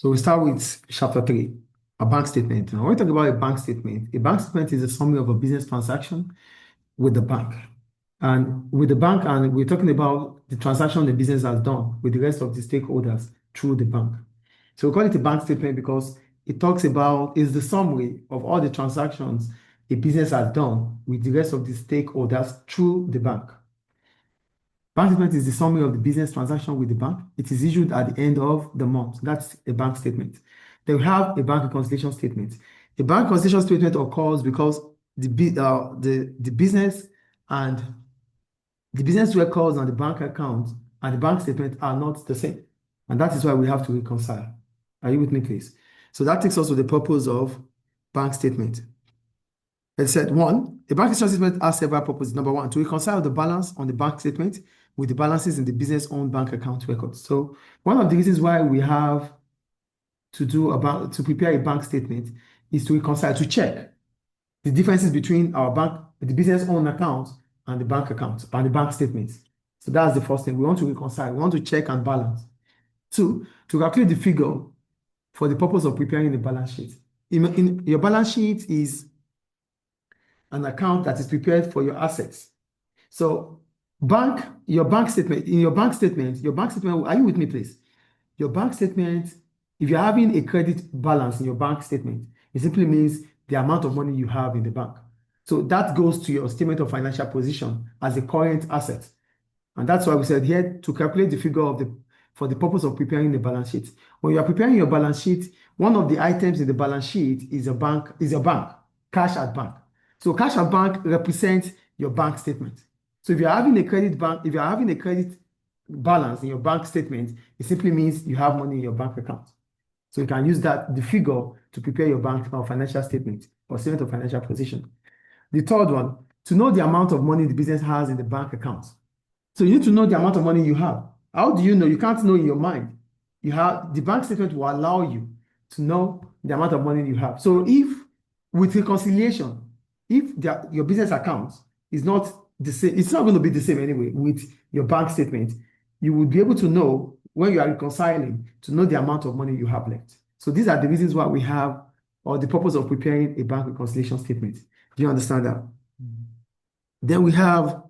So we start with chapter 3, a bank statement. Now, when we talk about a bank statement is a summary of a business transaction with the bank. And with the bank, and we're talking about the transaction the business has done with the rest of the stakeholders through the bank. So we call it a bank statement because it talks about, is the summary of all the transactions a business has done with the rest of the stakeholders through the bank. Bank statement is the summary of the business transaction with the bank. It is issued at the end of the month. That's a bank statement. Then we have a bank reconciliation statement. A bank reconciliation statement occurs because the business and the business records on the bank account and the bank statement are not the same. And that is why we have to reconcile. Are you with me, please? So that takes us to the purpose of bank statement. It said, one, a bank statement has several purposes. Number one, to reconcile the balance on the bank statement with the balances in the business-owned bank account records. So one of the reasons why we have to prepare a bank statement is to reconcile, to check the differences between the business-owned account and the bank account and the bank statements. So that's the first thing. We want to reconcile. We want to check and balance. Two, to calculate the figure for the purpose of preparing the balance sheet. In your balance sheet is an account that is prepared for your assets. So your bank statement, are you with me, please? Your bank statement, if you're having a credit balance in your bank statement, it simply means the amount of money you have in the bank. So that goes to your statement of financial position as a current asset. And that's why we said here to calculate the figure for the purpose of preparing the balance sheet. When you are preparing your balance sheet, one of the items in the balance sheet is your bank, cash at bank. So cash at bank represents your bank statement. So if you're having a credit balance in your bank statement, it simply means you have money in your bank account. So you can use the figure to prepare your bank or financial statement or statement of financial position. The third one, to know the amount of money the business has in the bank account. So you need to know the amount of money you have. How do you know? You can't know in your mind. The bank statement will allow you to know the amount of money you have. So if with reconciliation, if your business account is not the same, it's not going to be the same anyway with your bank statement, you will be able to know when you are reconciling to know the amount of money you have left. So these are the reasons why we have, or the purpose of preparing a bank reconciliation statement. Do you understand that? Mm-hmm. Then we have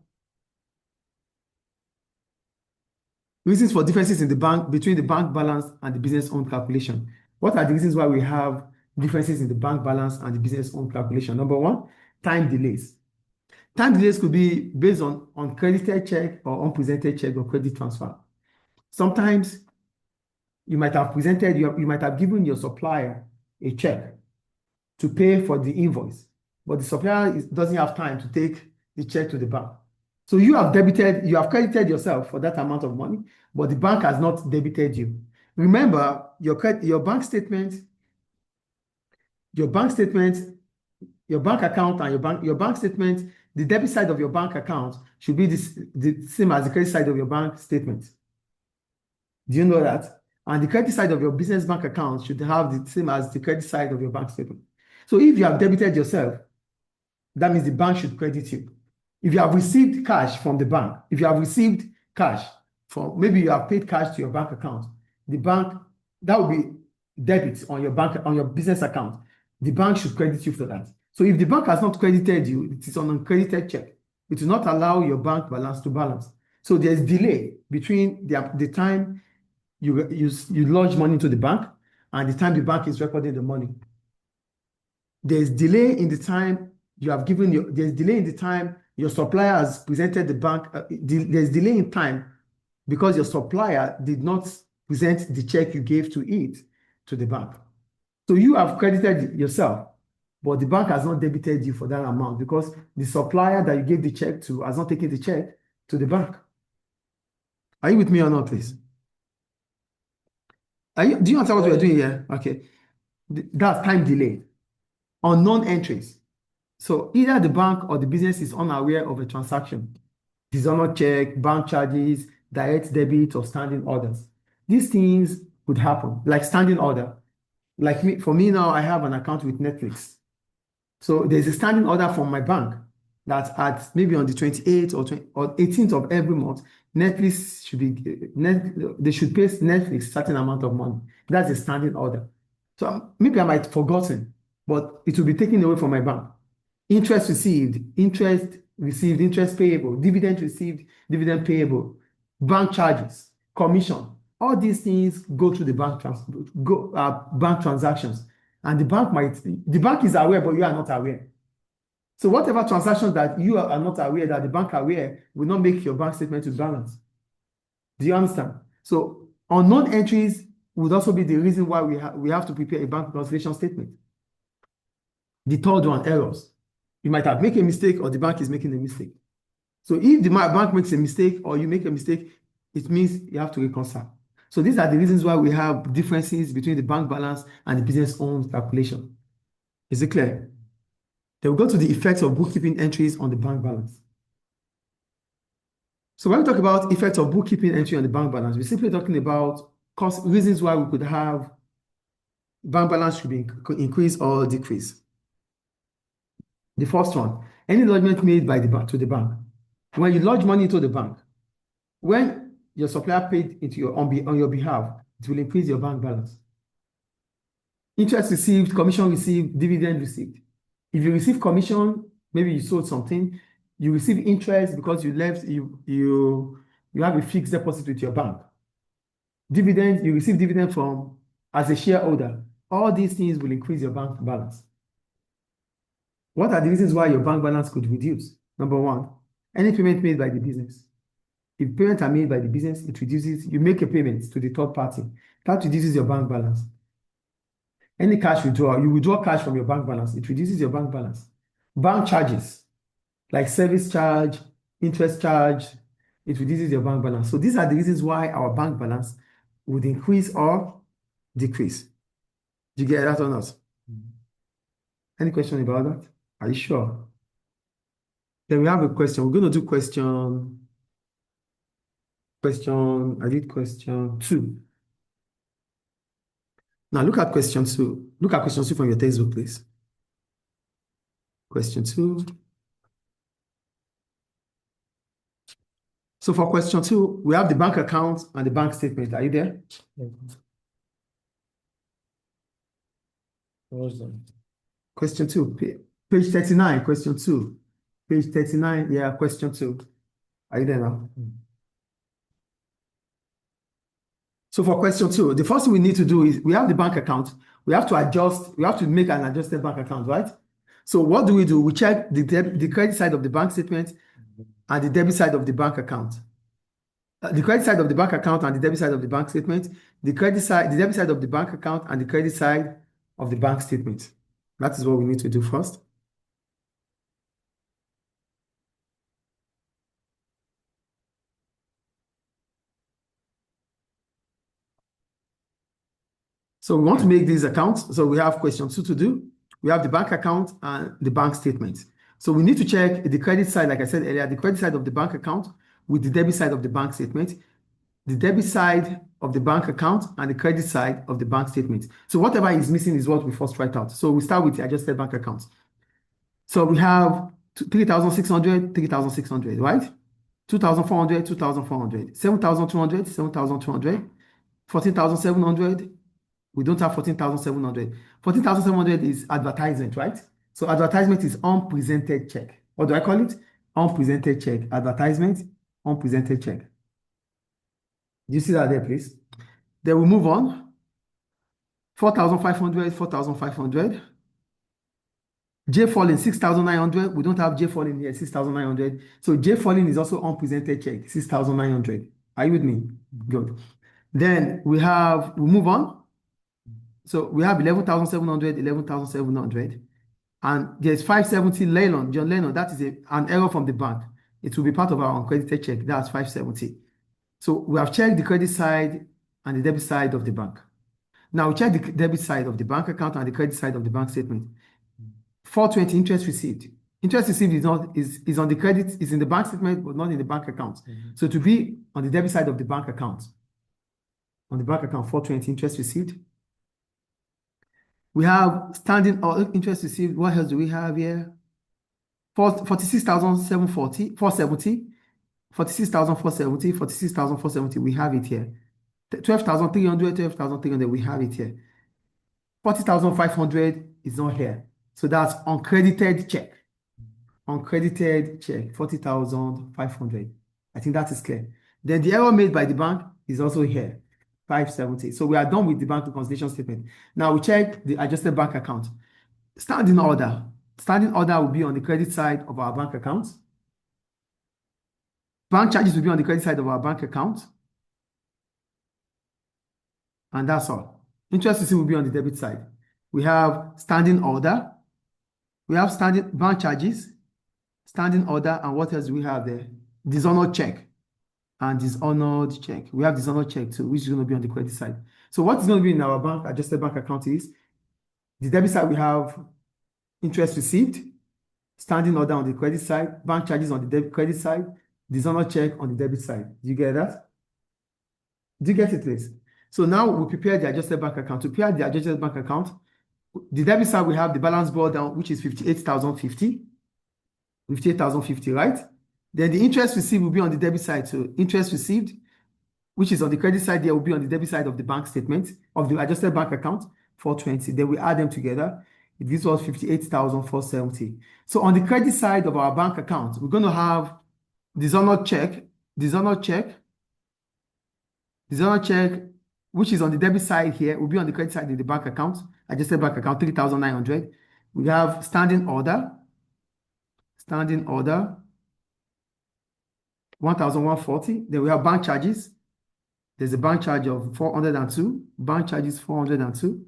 reasons for differences in the bank between the bank balance and the business-owned calculation. What are the reasons why we have differences in the bank balance and the business-owned calculation? Number one, time delays. Time delays could be based on credited check or unpresented check or credit transfer. Sometimes you might have given your supplier a check to pay for the invoice, but the supplier doesn't have time to take the check to the bank. So you have credited yourself for that amount of money, but the bank has not debited you. Remember, your bank statement, your bank account and your bank statement, the debit side of your bank account should be the same as the credit side of your bank statement. Do you know that? And the credit side of your business bank account should have the same as the credit side of your bank statement. So if you have debited yourself, that means the bank should credit you. If you have received cash from the bank, maybe you have paid cash to your bank account, that will be debit on your business account. The bank should credit you for that. So if the bank has not credited you, it is on uncredited check. It will not allow your bank balance to balance. So there's delay between the time you lodge money to the bank and the time the bank is recording the money. There's delay in the time there's delay in the time your supplier has presented the bank. There's delay in time because your supplier did not present the check you gave to the bank. So you have credited yourself, but the bank has not debited you for that amount because the supplier that you gave the check to has not taken the check to the bank. Are you with me or not, please? Do you understand what we are doing here? Okay. That's time delay. Unknown entries. So either the bank or the business is unaware of a transaction. Dishonor check, bank charges, direct debit, or standing orders. These things could happen, like standing order. For me now, I have an account with Netflix. So there's a standing order from my bank that at maybe on the 28th or 18th of every month, Netflix should be they should pay Netflix a certain amount of money. That's a standing order. So maybe I might have forgotten, but it will be taken away from my bank. Interest received, interest payable, dividend received, dividend payable, bank charges, commission. All these things go through the bank transactions, and the bank is aware, but you are not aware. So whatever transactions that you are not aware, that the bank are aware, will not make your bank statement to balance. Do you understand? So unknown entries would also be the reason why we have to prepare a bank reconciliation statement. The third one, errors. You might have made a mistake, or the bank is making a mistake. So if the bank makes a mistake or you make a mistake, it means you have to reconcile. So these are the reasons why we have differences between the bank balance and the business owned calculation. Is it clear? Then we'll go to the effects of bookkeeping entries on the bank balance. So when we talk about effects of bookkeeping entry on the bank balance, we're simply talking about reasons why we could have bank balance should be increase or decrease. The first one, any lodgement made by the bank to the bank. When you lodge money into the bank, when your supplier paid on your behalf, it will increase your bank balance. Interest received, commission received, dividend received. If you receive commission, maybe you sold something, you receive interest because you have a fixed deposit with your bank. Dividend, you receive dividend from as a shareholder. All these things will increase your bank balance. What are the reasons why your bank balance could reduce? Number one, any payment made by the business. If payments are made by the business, it reduces, you make a payment to the third party. That reduces your bank balance. Any cash withdrawal, you withdraw cash from your bank balance, it reduces your bank balance. Bank charges, like service charge, interest charge, it reduces your bank balance. So these are the reasons why our bank balance would increase or decrease. Do you get that or not? Any question about that? Are you sure? Then we have a question. We're going to do question, I did question 2. Now look at question 2. Look at question 2 from your textbook, please. Question 2. So for question 2, we have the bank account and the bank statement. Are you there? Question 2, page 39, question 2. Page 39, yeah, question 2. Are you there now? So for question 2, the first thing we need to do is we have the bank account. We have to make an adjusted bank account, right? So what do? We check the credit side of the bank statement and the debit side of the bank account. The credit side of the bank account and the debit side of the bank statement, the debit side of the bank account and the credit side of the bank statement. That is what we need to do first. So we want to make these accounts. So we have question 2 to do. We have the bank account and the bank statement. So we need to check the credit side, like I said earlier, the credit side of the bank account with the debit side of the bank statement, the debit side of the bank account and the credit side of the bank statement. So whatever is missing is what we first write out. So we start with the adjusted bank account. So we have 3,600, 3,600, right? 2,400, 2,400, 7,200, 7,200, 14,700. We don't have 14,700. 14,700 is advertisement, right? So advertisement is unpresented check. What do I call it? Unpresented check. Advertisement, unpresented check. Do you see that there, please? Then we move on. 4,500, 4,500. J falling, 6,900. We don't have J falling here, 6,900. So J falling is also unpresented check, 6,900. Are you with me? Good. Then we move on. So we have 11,700, 11,700. And there's 570 Lennon, John Lennon. That is an error from the bank. It will be part of our uncredited check. That's 570. So we have checked the credit side and the debit side of the bank. Now we check the debit side of the bank account and the credit side of the bank statement. 420 interest received. Interest received is on the credit, is in the bank statement, but not in the bank account. So to be on the debit side of the bank account. On the bank account, 420 interest received. We have standing or interest received. What else do we have here? 46,740, 470, 46,470, 46,470. We have it here. 12,300, 12,300. We have it here. 40,500 is not here. So that's uncredited check. Uncredited check, 40,500. I think that is clear. Then the error made by the bank is also here, 570. So we are done with the bank reconciliation statement. Now we check the adjusted bank account. Standing order. Standing order will be on the credit side of our bank account. Bank charges will be on the credit side of our bank account. And that's all. Interest received will be on the debit side. We have standing order. We have standing bank charges, standing order, and what else do we have there? Dishonored check and dishonored check. We have dishonored check too, which is going to be on the credit side. So what is going to be in our bank adjusted bank account is the debit side. We have interest received, standing order on the credit side, bank charges on the credit side, dishonored check on the debit side. Do you get that? Do you get it, please? So now we prepare the adjusted bank account. To prepare the adjusted bank account, the debit side, we have the balance brought down, which is 58,050. 58,050, right? Then the interest received will be on the debit side. So interest received, which is on the credit side, there will be on the debit side of the bank statement of the adjusted bank account, 420. Then we add them together. It gives us 58,470. So on the credit side of our bank account, we're going to have dishonored check, which is on the debit side here, will be on the credit side of the bank account, adjusted bank account, 3,900. We have standing order, 1,140. Then we have bank charges. There's a bank charge of 402. Bank charges 402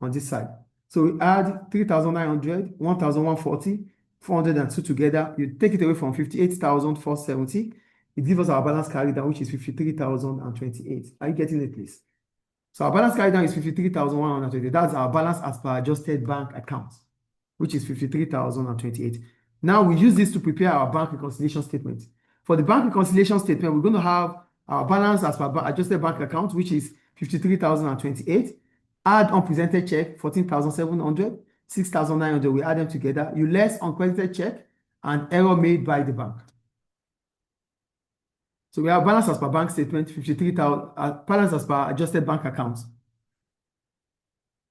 on this side. So we add 3,900, 1,140, 402 together. You take it away from 58,470. It gives us our balance carried down, which is 53,028. Are you getting it, please? So our balance carried down is 53,120. That's our balance as per adjusted bank account, which is 53,028. Now we use this to prepare our bank reconciliation statement. For the bank reconciliation statement, we're going to have our balance as per adjusted bank account, which is 53,028. Add unpresented check, 14,700, 6,900. We add them together. You less uncredited check and error made by the bank. So we have balance as per bank statement, 53,000, balance as per adjusted bank account.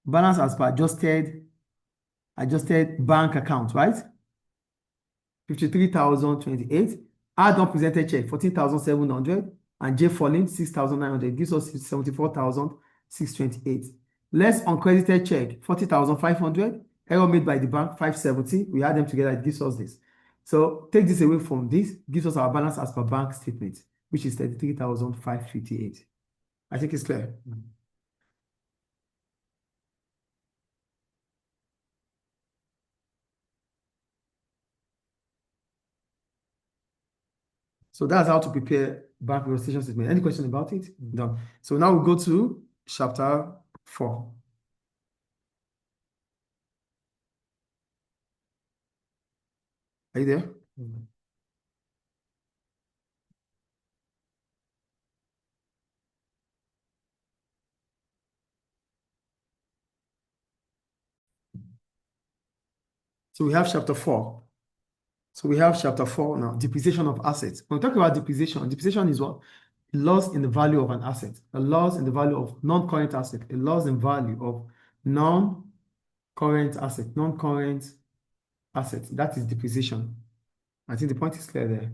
Balance as per adjusted bank account, right? 53,028. Add unpresented check, 14,700, and J falling, 6,900. Gives us 74,628. Less uncredited check, 40,500. Error made by the bank, 570. We add them together, it gives us this. So take this away from this, gives us our balance as per bank statement, which is 33,558. I think it's clear. So that's how to prepare bank reconciliation statement. Any question about it? Done. So now we go to chapter 4. Are you there? So we have chapter 4. So we have chapter 4 now, depreciation of assets. When we talk about depreciation is what? A loss in the value of an asset, a loss in the value of non-current asset, a loss in value of non-current asset. That is depreciation. I think the point is clear there.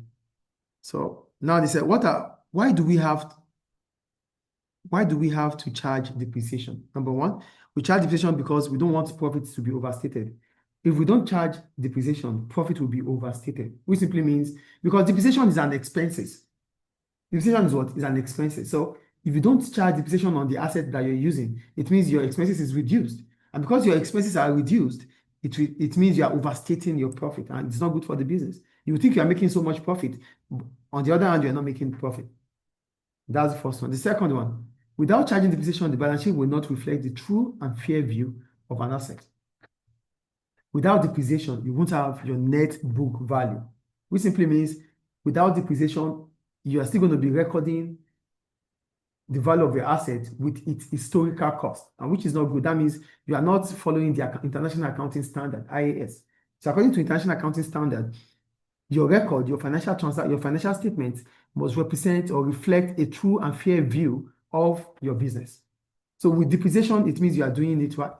So now they said, why do we have to charge depreciation? Number one, we charge depreciation because we don't want profits to be overstated. If we don't charge depreciation, profit will be overstated, which simply means because depreciation is an expense. Depreciation is what? Is an expense. So if you don't charge depreciation on the asset that you're using, it means your expenses is reduced. And because your expenses are reduced, it means you are overstating your profit, and it's not good for the business. You think you are making so much profit. On the other hand, you're not making profit. That's the first one. The second one, without charging depreciation, the balance sheet will not reflect the true and fair view of an asset. Without depreciation, you won't have your net book value, which simply means without depreciation, you are still going to be recording the value of your asset with its historical cost, and which is not good. That means you are not following the International Accounting Standard, IAS. So according to international accounting standard, your record, your financial statements must represent or reflect a true and fair view of your business. So with depreciation, it means you are doing it right.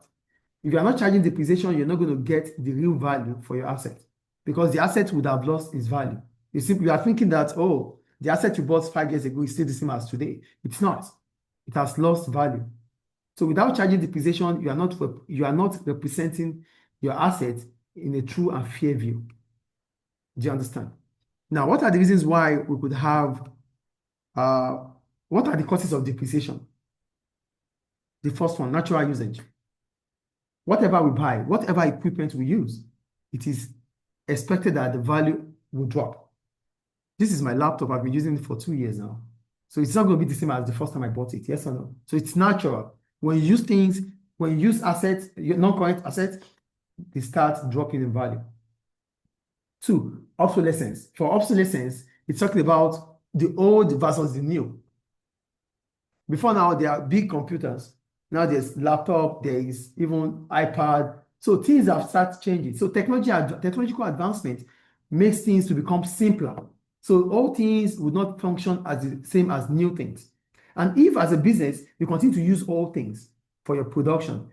If you are not charging depreciation, you're not going to get the real value for your asset because the asset would have lost its value. You are thinking that, oh, the asset you bought 5 years ago is still the same as today. It's not. It has lost value. So without charging depreciation, you are not representing your asset in a true and fair view. Do you understand? Now, what are the reasons why we could have, what are the causes of depreciation? The first one, natural usage. Whatever we buy, whatever equipment we use, it is expected that the value will drop. This is my laptop. I've been using it for 2 years now. So it's not going to be the same as the first time I bought it, yes or no? So it's natural. When you use things, when you use assets, non-current assets, they start dropping in value. 2, obsolescence. For obsolescence, it's talking about the old versus the new. Before now, there are big computers. Now there's laptop, there is even iPad. So things have started changing. So technological advancement makes things to become simpler. So old things would not function as the same as new things. And if as a business, you continue to use old things for your production,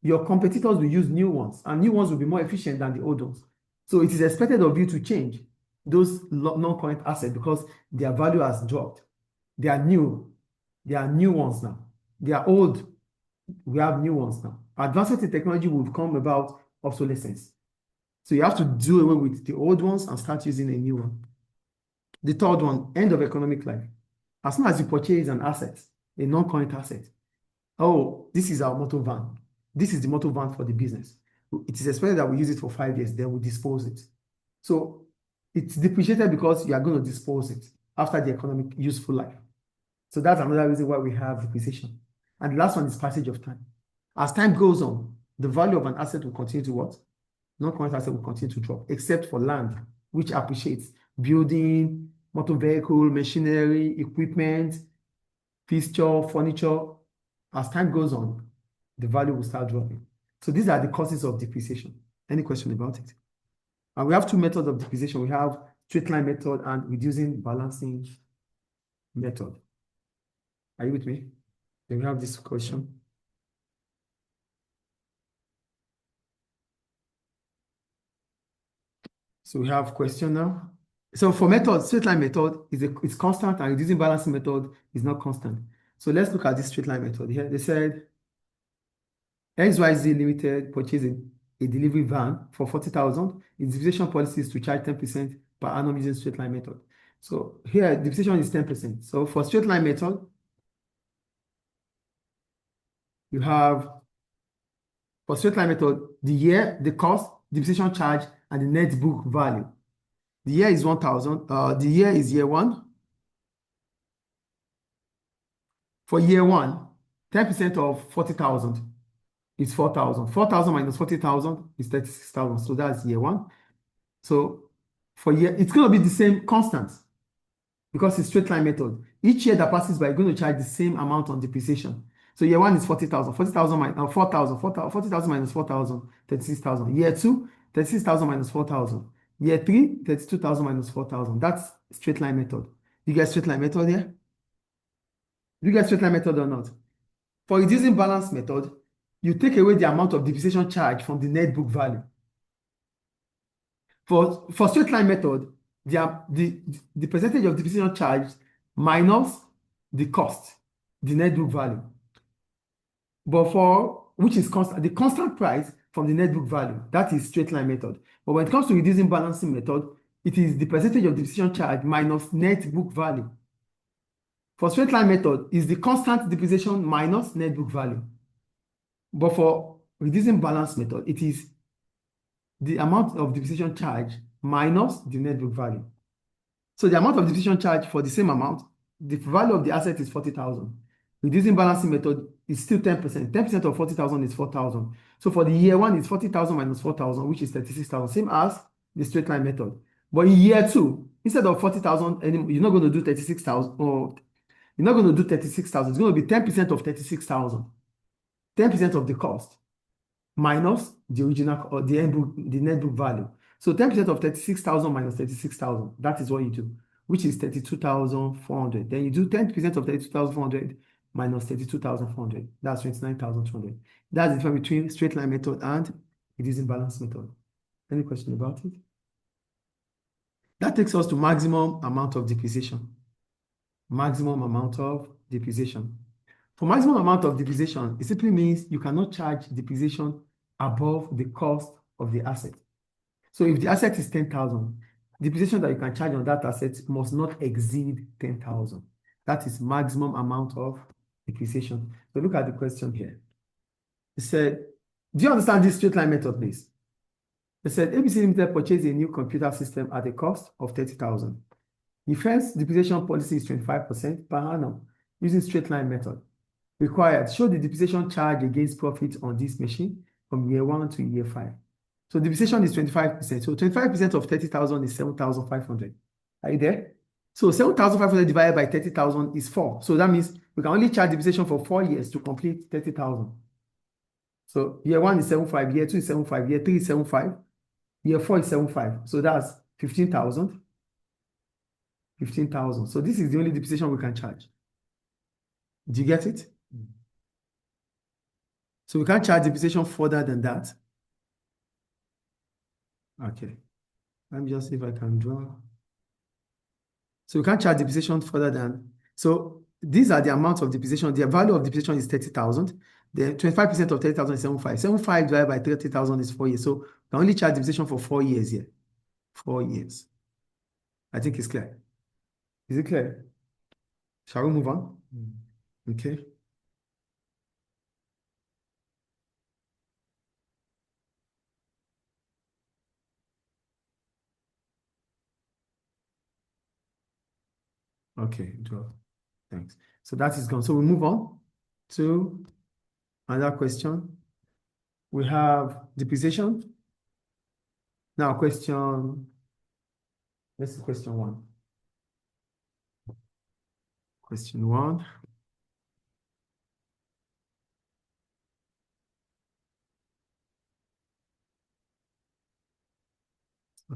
your competitors will use new ones, and new ones will be more efficient than the old ones. So it is expected of you to change those non-current assets because their value has dropped. They are new. They are new ones now. They are old. We have new ones now. Advancement in technology will come about obsolescence. So you have to do away with the old ones and start using a new one. The third one, end of economic life. As soon as you purchase an asset, a non-current asset, oh, this is our motor van. This is the motor van for the business. It is expected that we use it for 5 years, then we dispose it. So it's depreciated because you are going to dispose it after the economic useful life. So that's another reason why we have depreciation. And the last one is passage of time. As time goes on, the value of an asset will continue to what? Non-current asset will continue to drop, except for land, which appreciates. Building, motor vehicle, machinery, equipment, fixture, furniture. As time goes on, the value will start dropping. So these are the causes of depreciation. Any question about it? And we have 2 methods of depreciation. We have straight line method and reducing balancing method. Are you with me? Then we have this question. So we have question now. So for method, straight line method is constant, and reducing balancing method is not constant. So let's look at this straight line method here. They said XYZ Limited purchased a delivery van for 40,000. Its depreciation policy is to charge 10% per annum using straight line method. So here, depreciation is 10%. So for straight line method, you have, for straight line method, the year, the cost, depreciation charge, and the net book value. The year is 1,000. The year is year 1. For year 1, 10% of 40,000 is 4,000. 4,000 minus 40,000 is 36,000. So that's year 1. So for year, it's going to be the same constant because it's straight line method. Each year that passes by, you're going to charge the same amount on depreciation. So year 1 is 40,000. 40,000 minus 4,000. 40,000 minus 4,000, 36,000. Year 2, 36,000 minus 4,000. Year 3, 32,000 minus 4,000. That's straight line method. You get straight line method here? You get straight line method or not? For reducing balance method, you take away the amount of depreciation charge from the net book value. For straight line method, the percentage of depreciation charge minus the cost, the net book value. But for which is constant, the constant price from the net book value, that is straight line method. But when it comes to reducing balancing method, it is the percentage of depreciation charge minus net book value. For straight line method, is the constant depreciation minus net book value. But for reducing balance method, it is the amount of depreciation charge minus the net book value. So the amount of depreciation charge for the same amount, the value of the asset is 40,000. Reducing balancing method is still 10%. 10% of 40,000 is 4,000. So for the year 1, it's 40,000 minus 4,000, which is 36,000, same as the straight line method. But in year 2, instead of 40,000, you're not going to do 36,000, or you're not going to do 36,000. It's going to be 10% of 36,000. 10% of the cost. minus the original or the end book, the net book value. So 10% of 36,000 minus 36,000, that is what you do, which is 32,400. Then you do 10% of 32,400 minus 32,400. That's 29,200. That's the difference between straight line method and reducing balance method. Any question about it? That takes us to maximum amount of depreciation. Maximum amount of depreciation. For maximum amount of depreciation, it simply means you cannot charge depreciation above the cost of the asset. So if the asset is 10,000, depreciation that you can charge on that asset must not exceed 10,000. That is maximum amount of depreciation. So look at the question here. It said, do you understand this straight line method, please? It said ABC Limited purchased a new computer system at a cost of 30,000. The first depreciation policy is 25% per annum using straight line method. Required, show the depreciation charge against profit on this machine from year 1 to year 5. So depreciation is 25%. So 25% of 30,000 is 7,500. Are you there? So 7,500 divided by 30,000 is 4. So that means we can only charge depreciation for 4 years to complete 30,000. So year 1 is 7,500, year 2 is 7,500, year 3 is 7,500, year 4 is 7,500. So that's 15,000. 15,000. So this is the only depreciation we can charge. Do you get it? So we can't charge depreciation further than that. Okay. Let me just see if I can draw. So we can't charge depreciation further than. So these are the amounts of depreciation. The value of depreciation is 30,000. The 25% of 30,000 is 7,500. 7,500 divided by 30,000 is 4 years. So we can only charge depreciation for 4 years here. 4 years. I think it's clear. Is it clear? Shall we move on? Okay. Okay, draw. Thanks. So that is gone. So we move on to another question. We have depreciation. Now question, let's see question 1. Question 1.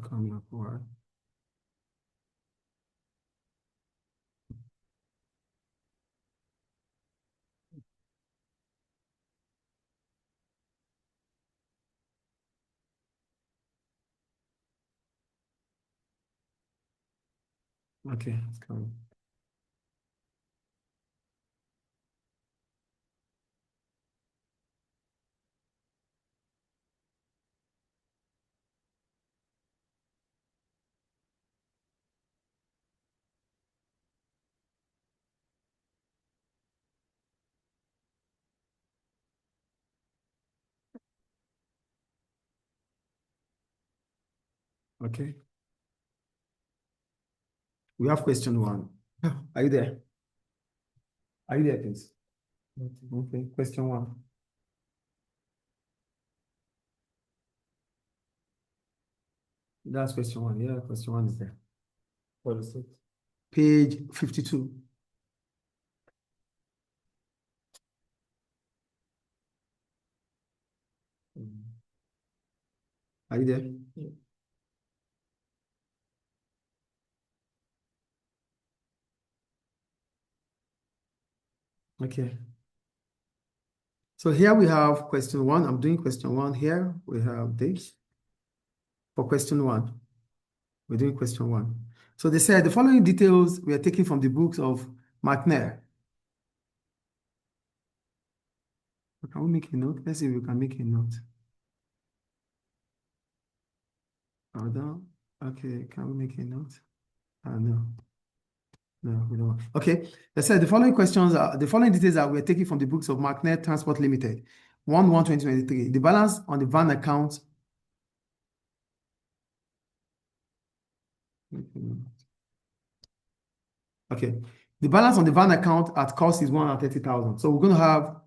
Coming up for okay, it's coming. Okay. We have question 1. Are you there? Are you there, please? Okay, question 1. That's question 1. Yeah, question 1 is there. What is it? Page 52. Are you there? Yeah. Okay. So here we have question 1. I'm doing question 1 here. We have this. For question 1, we're doing question 1. So they said the following details we are taken from the books of McNair. Can we make a note? Let's see if we can make a note. Hold on. Okay, can we make a note? No. No, we don't. Okay. They said the following details that we're taking from the books of McNair Transport Limited, 1/1/2023. The balance on the van account. Okay. The balance on the van account at cost is 130,000. So we're going to have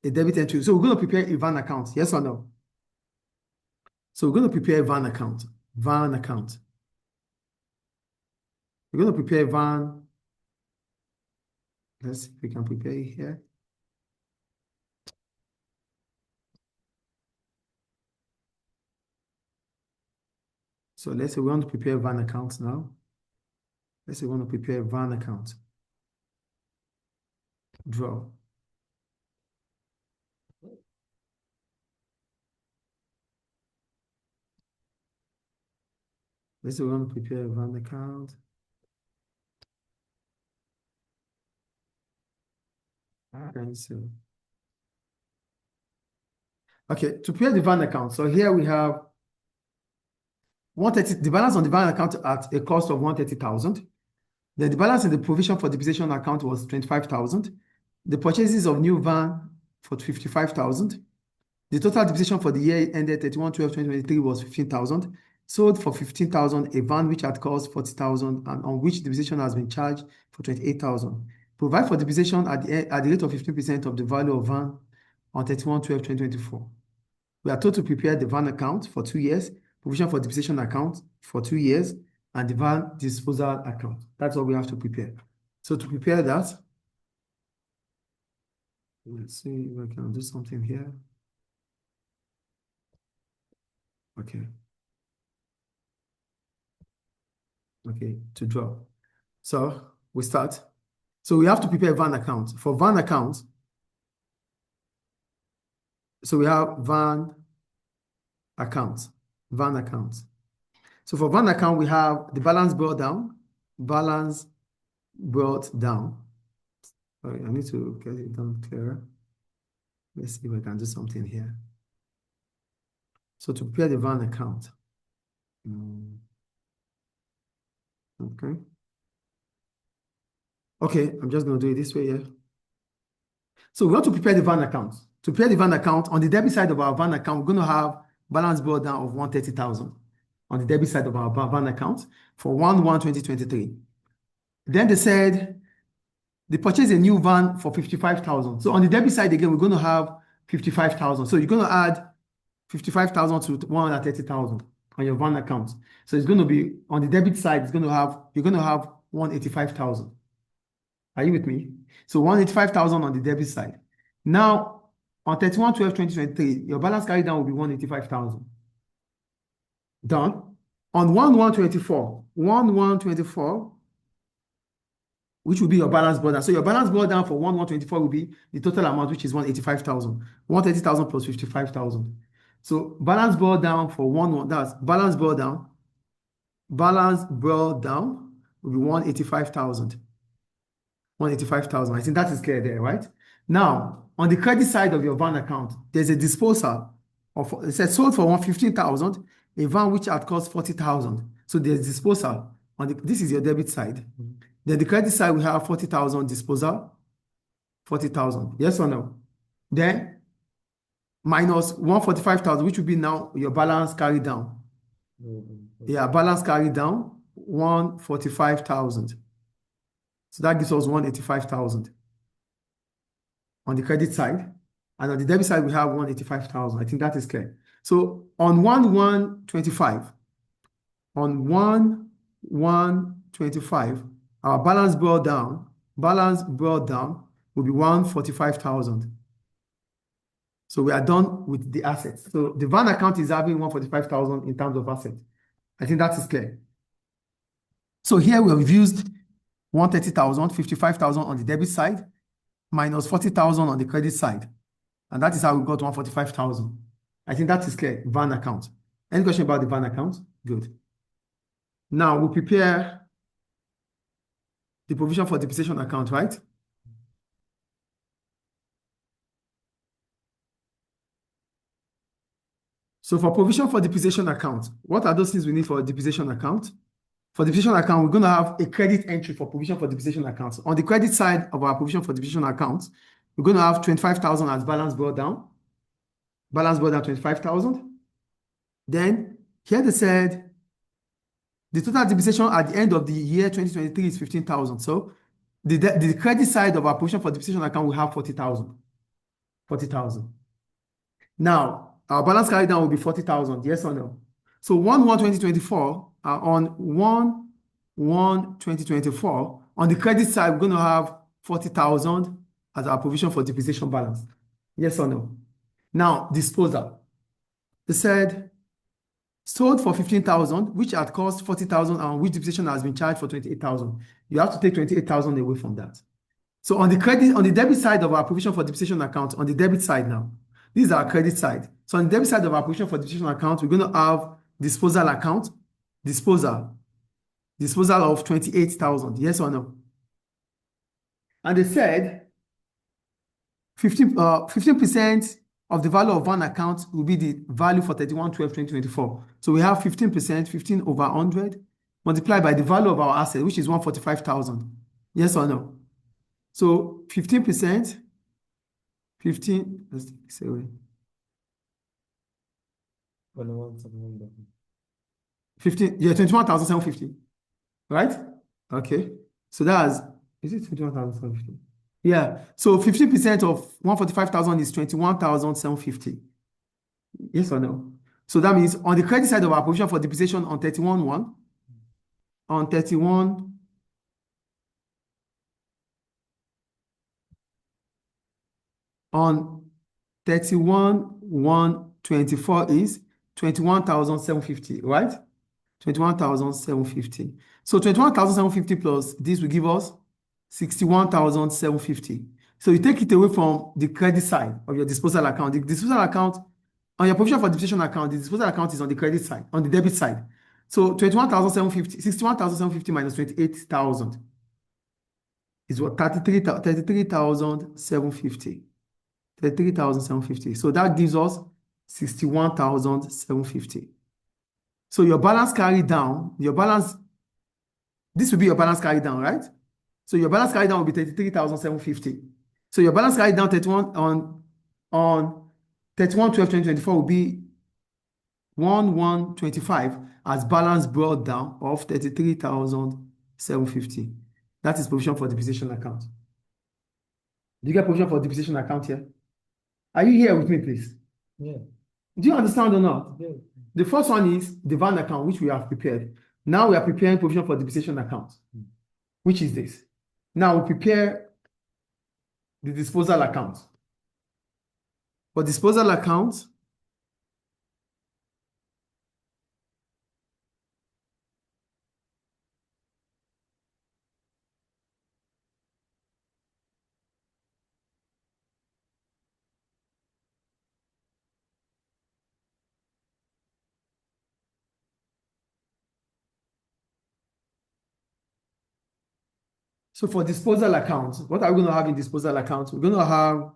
a debit entry. So we're going to prepare a van account. Yes or no? So we're going to prepare a van account. Van account. We're going to prepare van. Let's see if we can prepare it here. So let's say we want to prepare van account now. Let's say we want to prepare van account. Draw. Let's say we want to prepare a van account. Cancel. Okay, to prepare the van account. So here we have 130, the balance on the van account at a cost of 130,000. Then the balance in the provision for depreciation account was 25,000. The purchases of new van for 55,000. The total depreciation for the year ended 31/12/2023 was 15,000. Sold for 15,000 a van which had cost 40,000 and on which depreciation has been charged for 28,000. Provide for depreciation at the rate of 15% of the value of van on 31/12/2024. We are told to prepare the van account for 2 years, provision for depreciation account for 2 years, and the van disposal account. That's what we have to prepare. So to prepare that, let's see if I can do something here. Okay. Okay, to draw. So we start. So we have to prepare van account. For van account, so we have van account. So for van account, we have the balance brought down. Balance brought down. Sorry, I need to get it done clearer. Let's see if I can do something here. So to prepare the van account. Okay. Okay, I'm just going to do it this way here. So we want to prepare the van account. To prepare the van account, on the debit side of our van account, we're going to have balance brought down of 130,000 on the debit side of our van account for 1/1/2023. Then they said they purchased a new van for 55,000. So on the debit side again, we're going to have 55,000. So you're going to add 55,000 to 130,000 on your van account. So it's going to be on the debit side, you're going to have 185,000. Are you with me? So 185,000 on the debit side. Now, on 31/12/2023, your balance carried down will be 185,000. Done. On 1/1/24, which will be your balance brought down. So your balance brought down for 1/1/24 will be the total amount, which is 185,000. 130,000 plus 55,000. So balance brought down for 1/1, that's balance brought down. Balance brought down will be 185,000. 185,000. I think that is clear there, right? Now, on the credit side of your van account, there's a disposal of, it says sold for 115,000, a van which had cost 40,000. So there's disposal on the, this is your debit side. Then the credit side, we have 40,000 disposal, 40,000. Yes or no? Then minus 145,000, which will be now your balance carried down. Yeah, balance carried down 145,000. So that gives us 185,000 on the credit side. And on the debit side, we have 185,000. I think that is clear. So on 1/1/25, on 1/1/25, our balance brought down will be 145,000. So we are done with the assets. So the van account is having 145,000 in terms of assets. I think that is clear. So here we have used 130,000, 55,000 on the debit side, minus 40,000 on the credit side. And that is how we got 145,000. I think that is clear, van account. Any question about the van account? Good. Now we'll prepare the provision for depreciation account, right? So for provision for depreciation account, what are those things we need for a depreciation account? For depreciation account, we're going to have a credit entry for provision for depreciation accounts. On the credit side of our provision for depreciation accounts, we're going to have 25,000 as balance brought down. Balance brought down 25,000. Then here they said the total depreciation at the end of the year 2023 is 15,000. So the credit side of our provision for depreciation account will have 40,000. 40,000. Now, our balance carried down will be 40,000. Yes or no? So 1/1/2024, on 1/1/2024, on the credit side, we're going to have 40,000 as our provision for depreciation balance. Yes or no? Now, disposal. They said sold for 15,000, which had cost 40,000 and which depreciation has been charged for 28,000. You have to take 28,000 away from that. So on the debit side of our provision for depreciation account, on the debit side now, this is our credit side. So on the debit side of our provision for depreciation account, we're going to have disposal account, disposal of 28,000. Yes or no? And they said 15% of the value of one account will be the value for 31/12/2024. So we have 15%, 15 over 100, multiplied by the value of our asset, which is 145,000. Yes or no? So 15%, 15, let's take this away. 15, yeah, 21,750, right? Okay. So is it 21,750? Yeah. So 15% of 145,000 is 21,750. Yes or no? So that means on the credit side of our provision for depreciation on 31/1, on 31/1/24 is 21,750, right? 21,750. So 21,750 plus this will give us 61,750. So you take it away from the credit side of your disposal account. The disposal account on your provision for depreciation account, the disposal account is on the credit side, on the debit side. So 21,750, 61,750 minus 28,000 is what? 33,750. 33,750. So that gives us 61,750. So your balance carried down, this will be your balance carried down, right? So your balance carried down will be 33,750. So your balance carried down 31 on 31/12/2024 will be 1,125 as balance brought down of 33,750. That is provision for depreciation account. Do you get provision for depreciation account here? Are you here with me, please? Yeah. Do you understand or not? Yeah. The first one is the van account, which we have prepared. Now we are preparing provision for depreciation account, which is this. Now we prepare the disposal account. For disposal account, so for disposal account, what are we going to have in disposal account? We're going to have,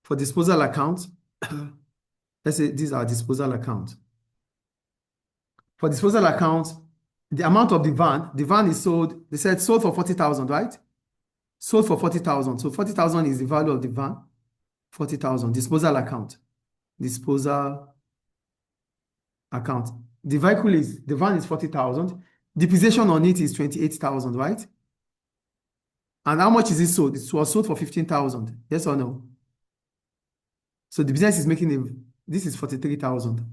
for disposal account, let's say these are disposal account. For disposal account, the amount of the van is sold, they said sold for 40,000, right? Sold for 40,000. So 40,000 is the value of the van. 40,000, disposal account. Disposal account. The van is 40,000. Depreciation on it is 28,000, right? And how much is it sold? It was sold for 15,000. Yes or no? So the business is this is 43,000.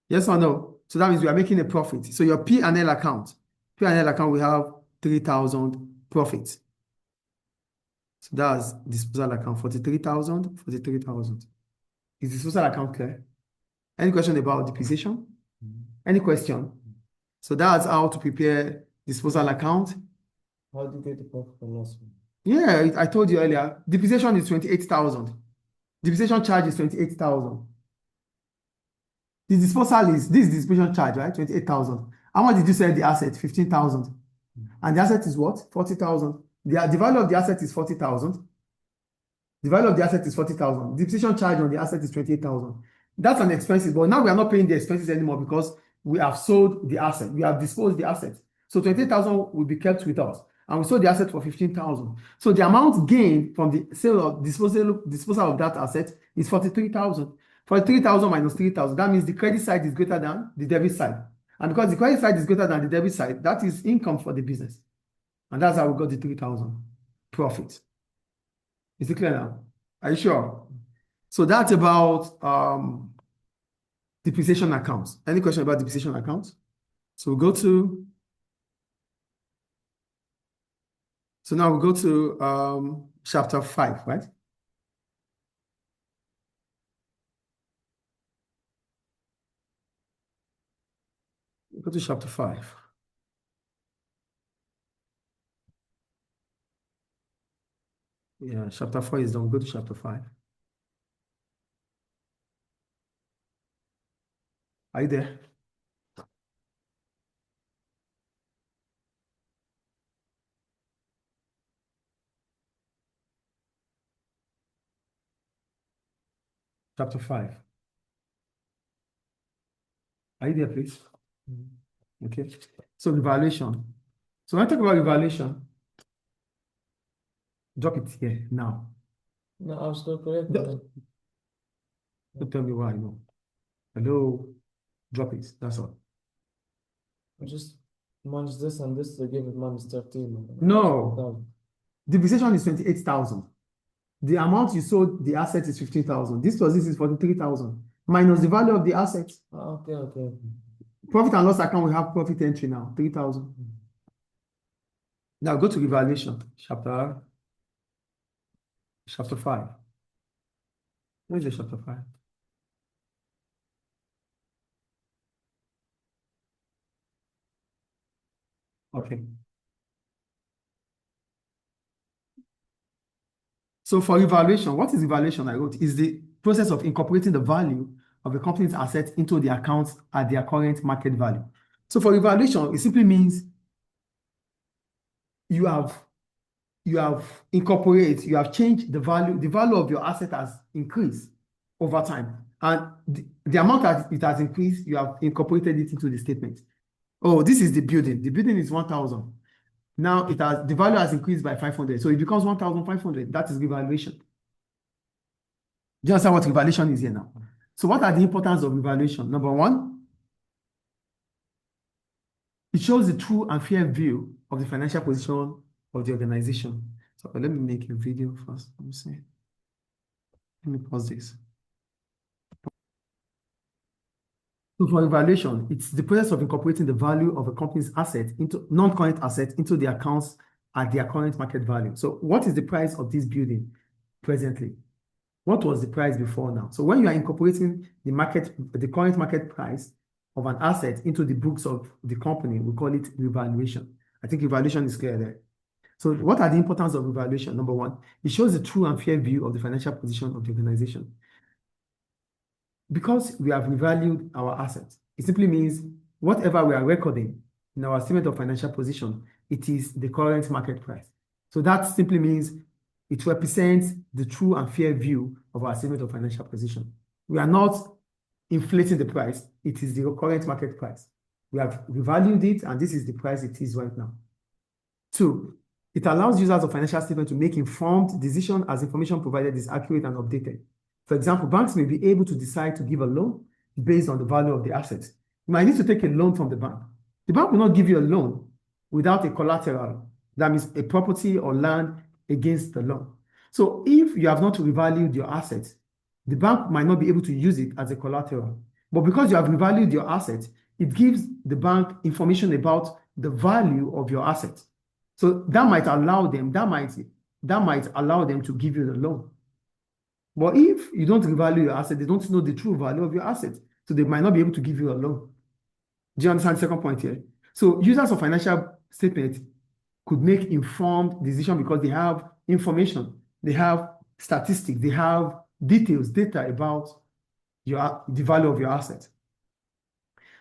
Yes or no? So that means we are making a profit. So your P&L account, we have 3,000 profits. So that's disposal account, 43,000, 43,000. Is disposal account clear? Any question about depreciation? Any question? So that's how to prepare disposal account. How do you get the profit and loss? Yeah, I told you earlier. Depreciation is 28,000. Depreciation charge is 28,000. The disposal is this depreciation charge, right? 28,000. How much did you sell the asset? 15,000. And the asset is what? 40,000. The value of the asset is 40,000. The value of the asset is 40,000. Depreciation charge on the asset is 28,000. That's an expense, but now we are not paying the expenses anymore because we have sold the asset. We have disposed the asset. So 28,000 will be kept with us. And we sold the asset for 15,000. So the amount gained from the sale of disposal of that asset is 43,000. 43,000 minus 3,000. That means the credit side is greater than the debit side. And because the credit side is greater than the debit side, that is income for the business. And that's how we got the 3,000 profit. Is it clear now? Are you sure? So that's about depreciation accounts. Any question about depreciation accounts? So we'll go to, so now we'll go to chapter 5, right? Go to chapter 5. Yeah, chapter 4 is done. Go to chapter 5. Are you there? Chapter 5. Are you there, please? Okay. So revaluation. So when I talk about revaluation, drop it here now. No, I'm still correct. Don't tell me why. No. Hello. Drop it. That's all. I just minus this and this to give it minus 13. No. Depreciation is 28,000. The amount you sold the asset is 15,000. This is 43,000 minus the value of the asset. Okay. Profit and loss account, we have profit entry now, 3,000. Now go to revaluation, chapter 5. Where is the chapter 5? Okay. So for evaluation, what is evaluation? I wrote is the process of incorporating the value of a company's assets into the accounts at their current market value. So for evaluation, it simply means you have changed the value of your asset has increased over time. And the amount that it has increased, you have incorporated it into the statement. Oh, this is the building. The building is 1,000. Now the value has increased by 500. So it becomes 1,500. That is revaluation. Do you understand what revaluation is here now? So what are the importance of revaluation? Number one, it shows the true and fair view of the financial position of the organization. So let me make a video first. Let me see. Let me pause this. So for evaluation, it's the process of incorporating the value of a company's asset into non-current assets into the accounts at their current market value. So what is the price of this building presently? What was the price before now? So when you are incorporating the current market price of an asset into the books of the company, we call it revaluation. I think revaluation is clear there. So what are the importance of revaluation? Number one, it shows the true and fair view of the financial position of the organization. Because we have revalued our assets, it simply means whatever we are recording in our statement of financial position, it is the current market price. So that simply means it represents the true and fair view of our statement of financial position. We are not inflating the price. It is the current market price. We have revalued it, and this is the price it is right now. Two, it allows users of financial statement to make informed decisions as information provided is accurate and updated. For example, banks may be able to decide to give a loan based on the value of the assets. You might need to take a loan from the bank. The bank will not give you a loan without a collateral, that means a property or land against the loan. So if you have not revalued your assets, the bank might not be able to use it as a collateral. But because you have revalued your assets, it gives the bank information about the value of your assets. So that might allow them to give you the loan. But if you don't revalue your asset, they don't know the true value of your asset. So they might not be able to give you a loan. Do you understand the second point here? So users of financial statement could make informed decisions because they have information, they have statistics, they have data about the value of your asset.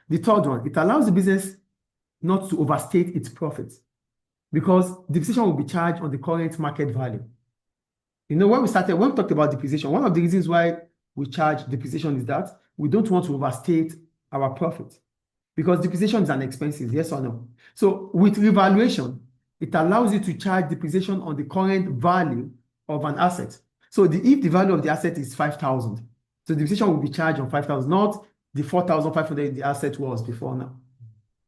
The third one, it allows the business not to overstate its profits because depreciation will be charged on the current market value. You know, when we talked about depreciation, one of the reasons why we charge depreciation is that we don't want to overstate our profit because depreciation is an expense, yes or no? So with revaluation, it allows you to charge depreciation on the current value of an asset. So if the value of the asset is 5,000, so depreciation will be charged on 5,000, not the 4,500 the asset was before now.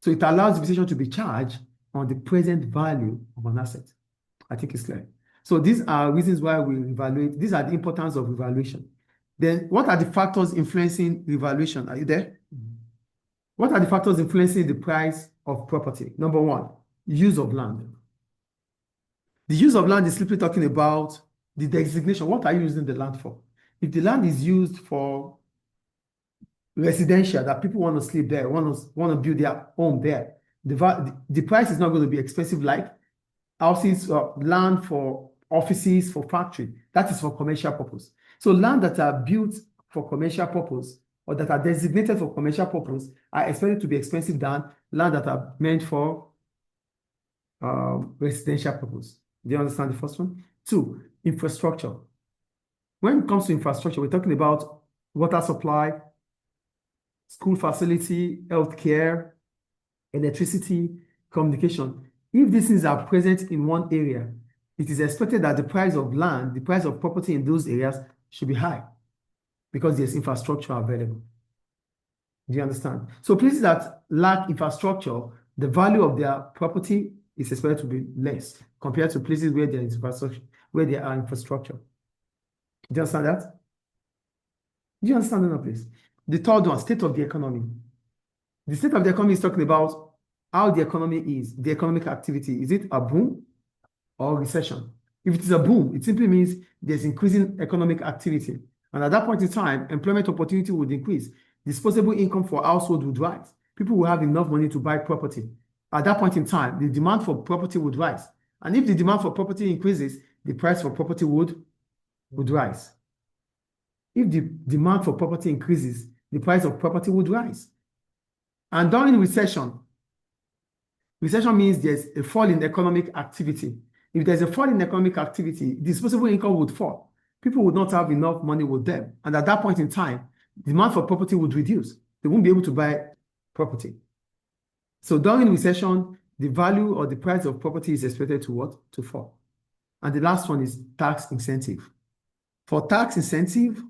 So it allows depreciation to be charged on the present value of an asset. I think it's clear. So these are reasons why we evaluate. These are the importance of evaluation. Then what are the factors influencing revaluation? Are you there? What are the factors influencing the price of property? Number one, use of land. The use of land is simply talking about the designation. What are you using the land for? If the land is used for residential, that people want to sleep there, want to build their home there. The price is not going to be expensive like houses, land for offices, for factory. That is for commercial purpose. So land that are built for commercial purpose or that are designated for commercial purpose are expected to be expensive than land that are meant for residential purpose. Do you understand the first one? Two, infrastructure. When it comes to infrastructure, we're talking about water supply, school facility, healthcare, electricity, communication. If these things are present in one area, it is expected that the price of land, the price of property in those areas should be high because there's infrastructure available. Do you understand? So places that lack infrastructure, the value of their property is expected to be less compared to places where there is infrastructure, where there are infrastructure. Do you understand that? Do you understand that, please? The third one, state of the economy. The state of the economy is talking about how the economy is, the economic activity. Is it a boom or recession? If it is a boom, it simply means there's increasing economic activity. And at that point in time, employment opportunity would increase. Disposable income for household would rise. People will have enough money to buy property. At that point in time, the demand for property would rise. And if the demand for property increases, the price for property would rise. If the demand for property increases, the price of property would rise. And during recession means there's a fall in economic activity. If there's a fall in economic activity, disposable income would fall. People would not have enough money with them. And at that point in time, demand for property would reduce. They won't be able to buy property. So during recession, the value or the price of property is expected to what? To fall. And the last one is tax incentive. For tax incentive,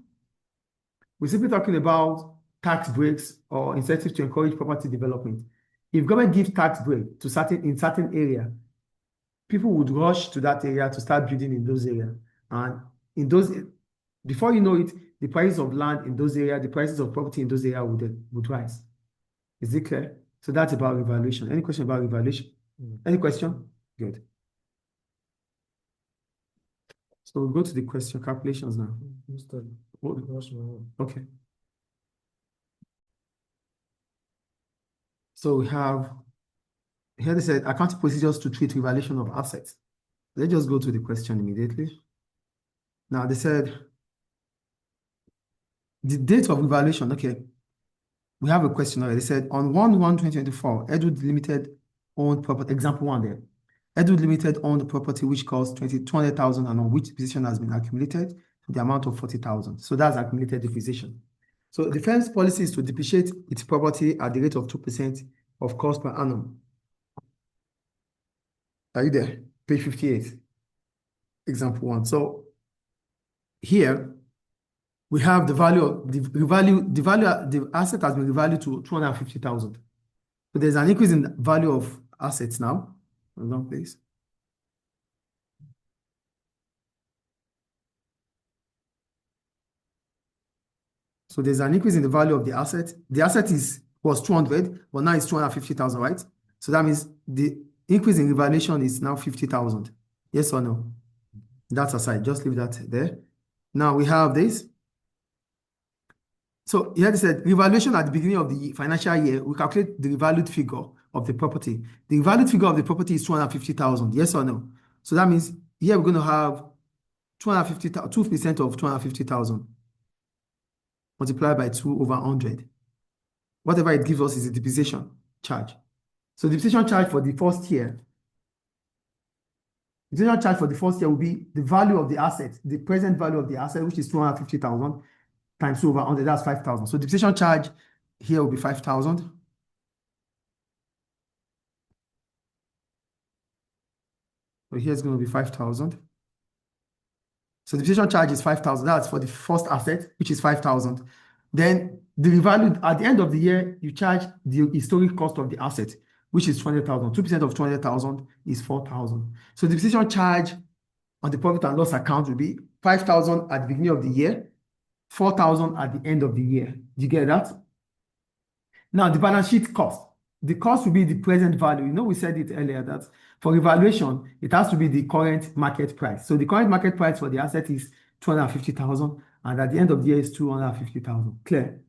we're simply talking about tax breaks or incentives to encourage property development. If government gives tax break to in certain area, people would rush to that area to start building in those areas. And in those, before you know it, the prices of land in those areas, the prices of property in those areas would rise. Is it clear? So that's about revaluation. Any question about revaluation? Any question? Good. So we'll go to the question calculations now. Okay. So we have, here they said, accounting procedures to treat revaluation of assets. Let's just go to the question immediately. Now they said, the date of revaluation, okay. We have a question already. They said, on 1/1/2024, Edwood Limited owned property, example one there. Edwood Limited owned property which cost 200,000 and on which depreciation has been accumulated to the amount of 40,000. So that's accumulated depreciation. So the firm's policy is to depreciate its property at the rate of 2% of cost per annum. Are you there? Page 58. Example one. So here we have the value of the asset has been revalued to 250,000. So there's an increase in the value of assets now. Hold on, please. So there's an increase in the value of the asset. The asset was 200, but now it's 250,000, right? So that means the increase in revaluation is now 50,000. Yes or no? That's aside. Just leave that there. Now we have this. So here they said revaluation at the beginning of the financial year, we calculate the revalued figure of the property. The revalued figure of the property is 250,000. Yes or no? So that means here we're going to have 250,000, 2% of 250,000 multiplied by 2/100. Whatever it gives us is a depreciation charge. So the depreciation charge for the first year, the depreciation charge for the first year will be the value of the asset, the present value of the asset, which is 250,000 times 2/100, that's 5,000. So the depreciation charge here will be 5,000. So here it's going to be 5,000. So the depreciation charge is 5,000. That's for the first asset, which is 5,000. Then the revalued at the end of the year, you charge the historic cost of the asset, which is 200,000. 2% of 200,000 is 4,000. So the depreciation charge on the profit and loss account will be 5,000 at the beginning of the year, 4,000 at the end of the year. Do you get that? Now, the balance sheet cost. The cost will be the present value. You know, we said it earlier that for evaluation, it has to be the current market price. So the current market price for the asset is 250,000, and at the end of the year is 250,000. Clear?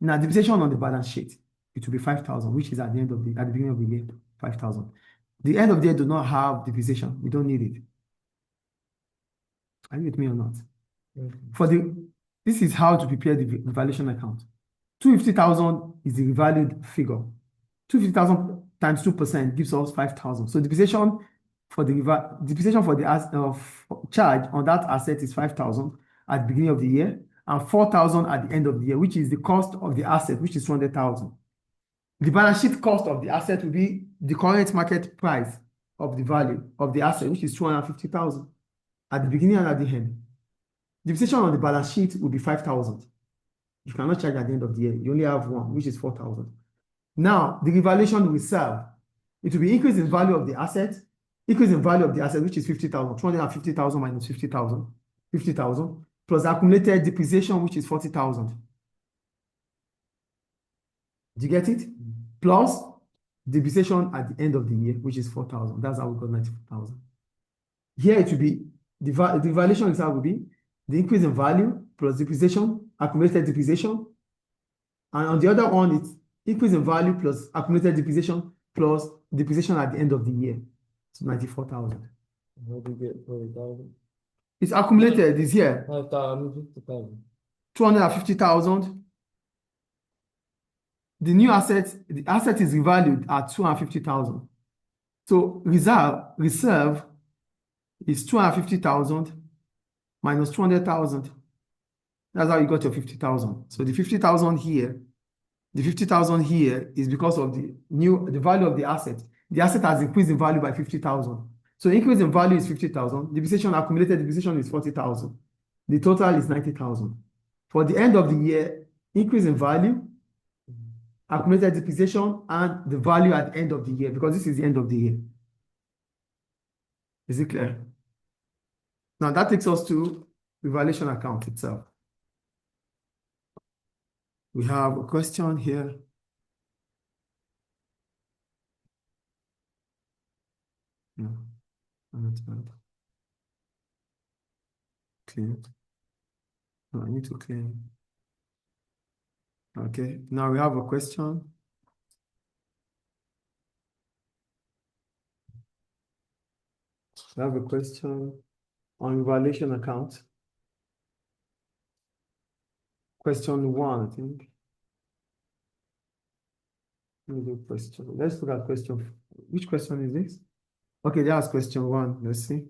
Now, depreciation on the balance sheet, it will be 5,000, which is at the beginning of the year, 5,000. The end of the year do not have depreciation. We don't need it. Are you with me or not? This is how to prepare the valuation account. 250,000 is the revalued figure. 250,000 times 2% gives us 5,000. So depreciation for the charge on that asset is 5,000 at the beginning of the year and 4,000 at the end of the year, which is the cost of the asset, which is 200,000. The balance sheet cost of the asset will be the current market price of the value of the asset, which is 250,000 at the beginning and at the end. Depreciation on the balance sheet will be 5,000. You cannot charge at the end of the year. You only have one, which is 4,000. Now, the revaluation reserve, it will be increase in value of the asset, which is 50,000, 250,000 minus 50,000, 50,000, plus accumulated depreciation, which is 40,000. Do you get it? Plus depreciation at the end of the year, which is 4,000. That's how we got 94,000. Here it will be, the valuation reserve will be the increase in value plus depreciation, accumulated depreciation. And on the other one, it's increase in value plus accumulated depreciation plus depreciation at the end of the year. So 94,000. How do you get 40,000? It's accumulated this year. 50,000. 250,000. The new asset, the asset is revalued at 250,000. So reserve is 250,000 minus 200,000. That's how you got your 50,000. So the 50,000 here, is because of the value of the asset. The asset has increased in value by 50,000. So increase in value is 50,000. Accumulated depreciation is 40,000. The total is 90,000. For the end of the year, increase in value, accumulated depreciation, and the value at the end of the year, because this is the end of the year. Is it clear? Now that takes us to the valuation account itself. We have a question here. No, I'm not bad. Clean. No, I need to clean. Okay, now we have a question. We have a question on valuation account. Question 1, I think. Let me do question. Let's look at question. Which question is this? Okay, that's question 1. Let's see.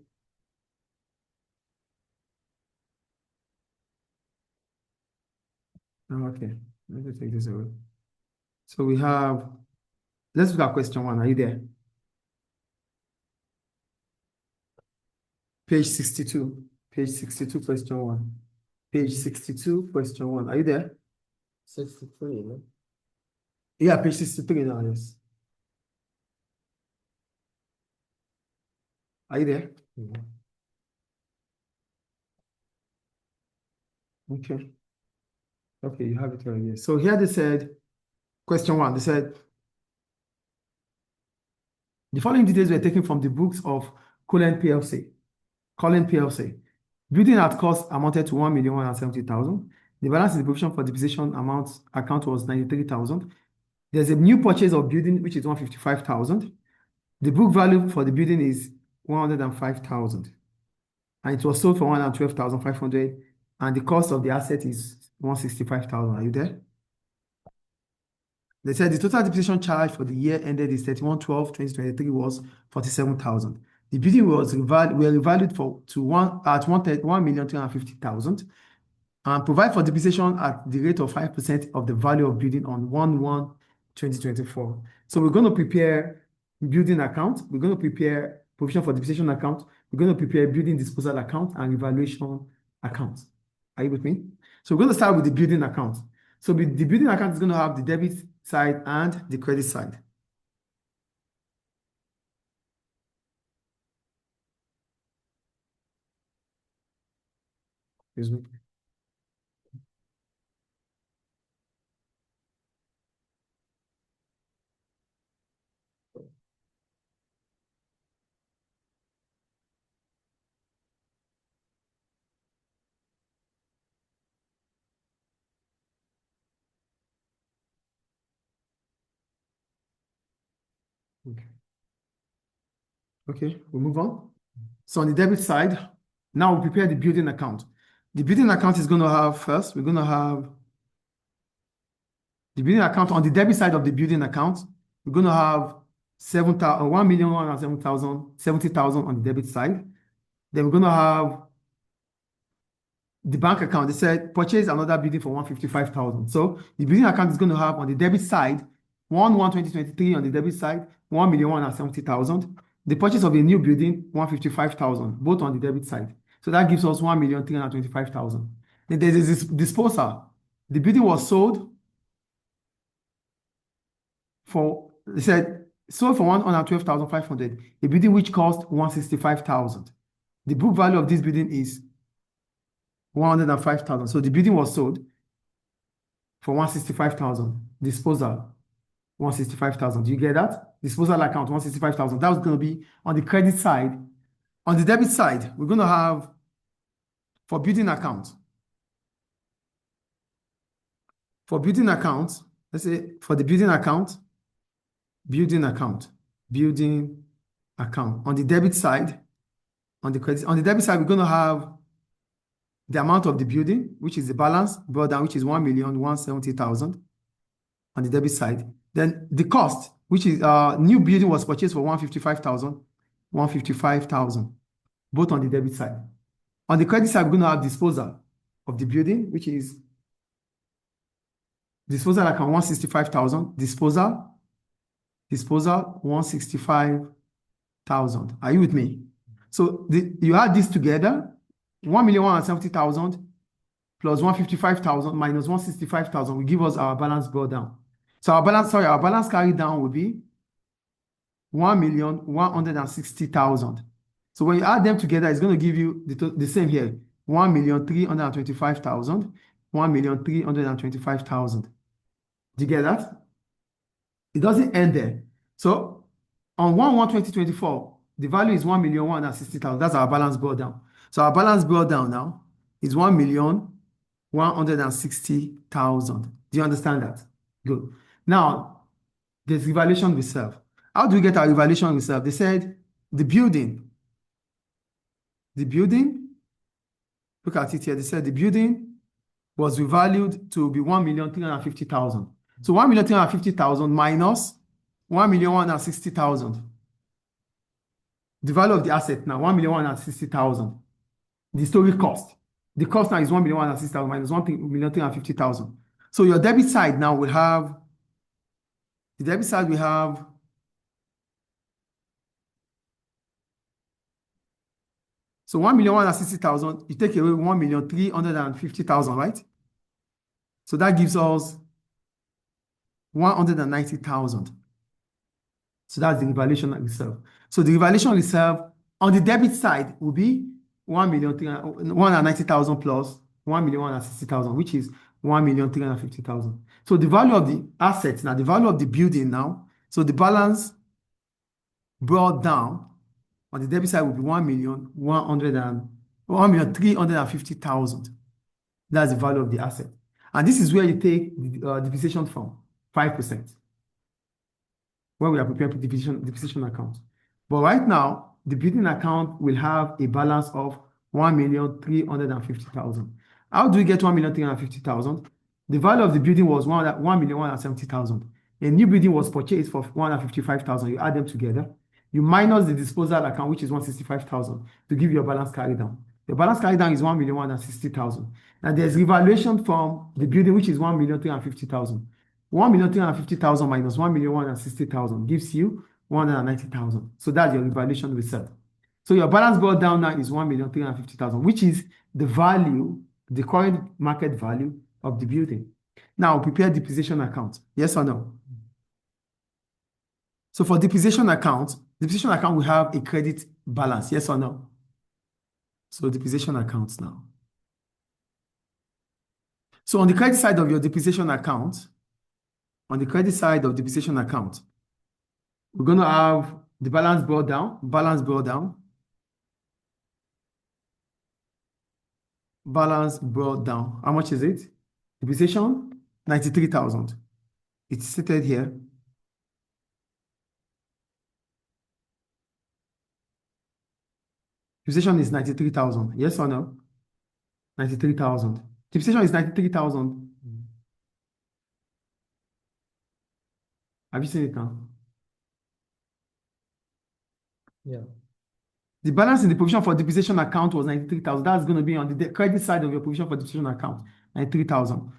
Oh, okay, let me take this away. So we have, let's look at question 1. Are you there? Page 62. Page 62, question 1. Page 62, question 1. Are you there? 63, no? Yeah, page 63 now, yes. Are you there? Yeah. Okay. Okay, you have it right here. So here they said, question 1, they said, the following details were taken from the books of Cullen PLC. Building at cost amounted to 1,170,000. The balance in the provision for depreciation account was 93,000. There's a new purchase of building, which is 155,000. The book value for the building is 105,000. And it was sold for 112,500. And the cost of the asset is 165,000. Are you there? They said the total depreciation charge for the year ended is 31/12/2023 was 47,000. The building was revalued at 1,250,000 and provide for depreciation at the rate of 5% of the value of building on 1/1/2024. So we're going to prepare building account. We're going to prepare provision for depreciation account. We're going to prepare building disposal account and revaluation account. Are you with me? So we're going to start with the building account. So the building account is going to have the debit side and the credit side. Excuse me. Okay, we move on. So on the debit side, now we prepare the building account. The building account is going to have first, we're going to have the building account on the debit side of the building account. We're going to have 1,107,070 on the debit side. Then we're going to have the bank account. They said purchase another building for 155,000. So the building account is going to have on the debit side 1/1/2023 on the debit side 1,170,000. The purchase of a new building 155,000, both on the debit side. So that gives us 1,325,000. Then there's this disposal. The building was sold for, they said, sold for 112,500. A building which cost 165,000. The book value of this building is 105,000. So the building was sold for 165,000. Disposal 165,000. Do you get that? Disposal account 165,000. That was going to be on the credit side. On the debit side, we're going to have for building account. For building account, let's say for the building account. On the debit side, on the credit, on the debit side, we're going to have the amount of the building, which is the balance brought down, which is 1,170,000 on the debit side. Then the cost, which is new building was purchased for 155,000, both on the debit side. On the credit side, we're going to have disposal of the building, which is disposal account 165,000, disposal 165,000. Are you with me? So you add this together, 1,170,000 plus 155,000 minus 165,000 will give us our balance brought down. So our balance carried down will be 1,160,000. So when you add them together, it's going to give you the same here, 1,325,000, 1,325,000. Do you get that? It doesn't end there. So on 1/1/2024, the value is 1,160,000. That's our balance brought down. So our balance brought down now is 1,160,000. Do you understand that? Good. Now, there's revaluation reserve. How do we get our revaluation reserve? They said the building, look at it here. They said the building was revalued to be 1,350,000. So 1,350,000 minus 1,160,000. The value of the asset now, 1,160,000. The historic cost. The cost now is 1,160,000 minus 1,350,000. So your debit side now will have, the debit side we have, so 1,160,000, you take away 1,350,000, right? So that gives us 190,000. So that's the revaluation reserve. So the revaluation reserve on the debit side will be 190,000 plus 1,160,000, which is 1,350,000. So the value of the assets now, the value of the building now, so the balance brought down on the debit side will be 1,350,000. That's the value of the asset. And this is where you take the depreciation from, 5%. When we are preparing for depreciation account. But right now, the building account will have a balance of 1,350,000. How do we get 1,350,000? The value of the building was 1,170,000. A new building was purchased for 155,000. You add them together. You minus the disposal account, which is 165,000, to give you a balance carry down. The balance carry down is 1,160,000. Now there's revaluation from the building, which is 1,350,000. 1,350,000 minus 1,160,000 gives you 190,000. So that's your revaluation reserve. So your balance brought down now is 1,350,000, which is the value, the current market value of the building. Now prepare depreciation account. Yes or no? So for depreciation account will have a credit balance. Yes or no? So depreciation accounts now. So on the credit side of your depreciation account, we're going to have the balance brought down. How much is it? Depreciation, 93,000. It's stated here. Depreciation is 93,000. Yes or no? 93,000. Depreciation is 93,000. Have you seen it now? Yeah. The balance in the provision for depreciation account was 93,000. That's going to be on the credit side of your provision for depreciation account, 93,000.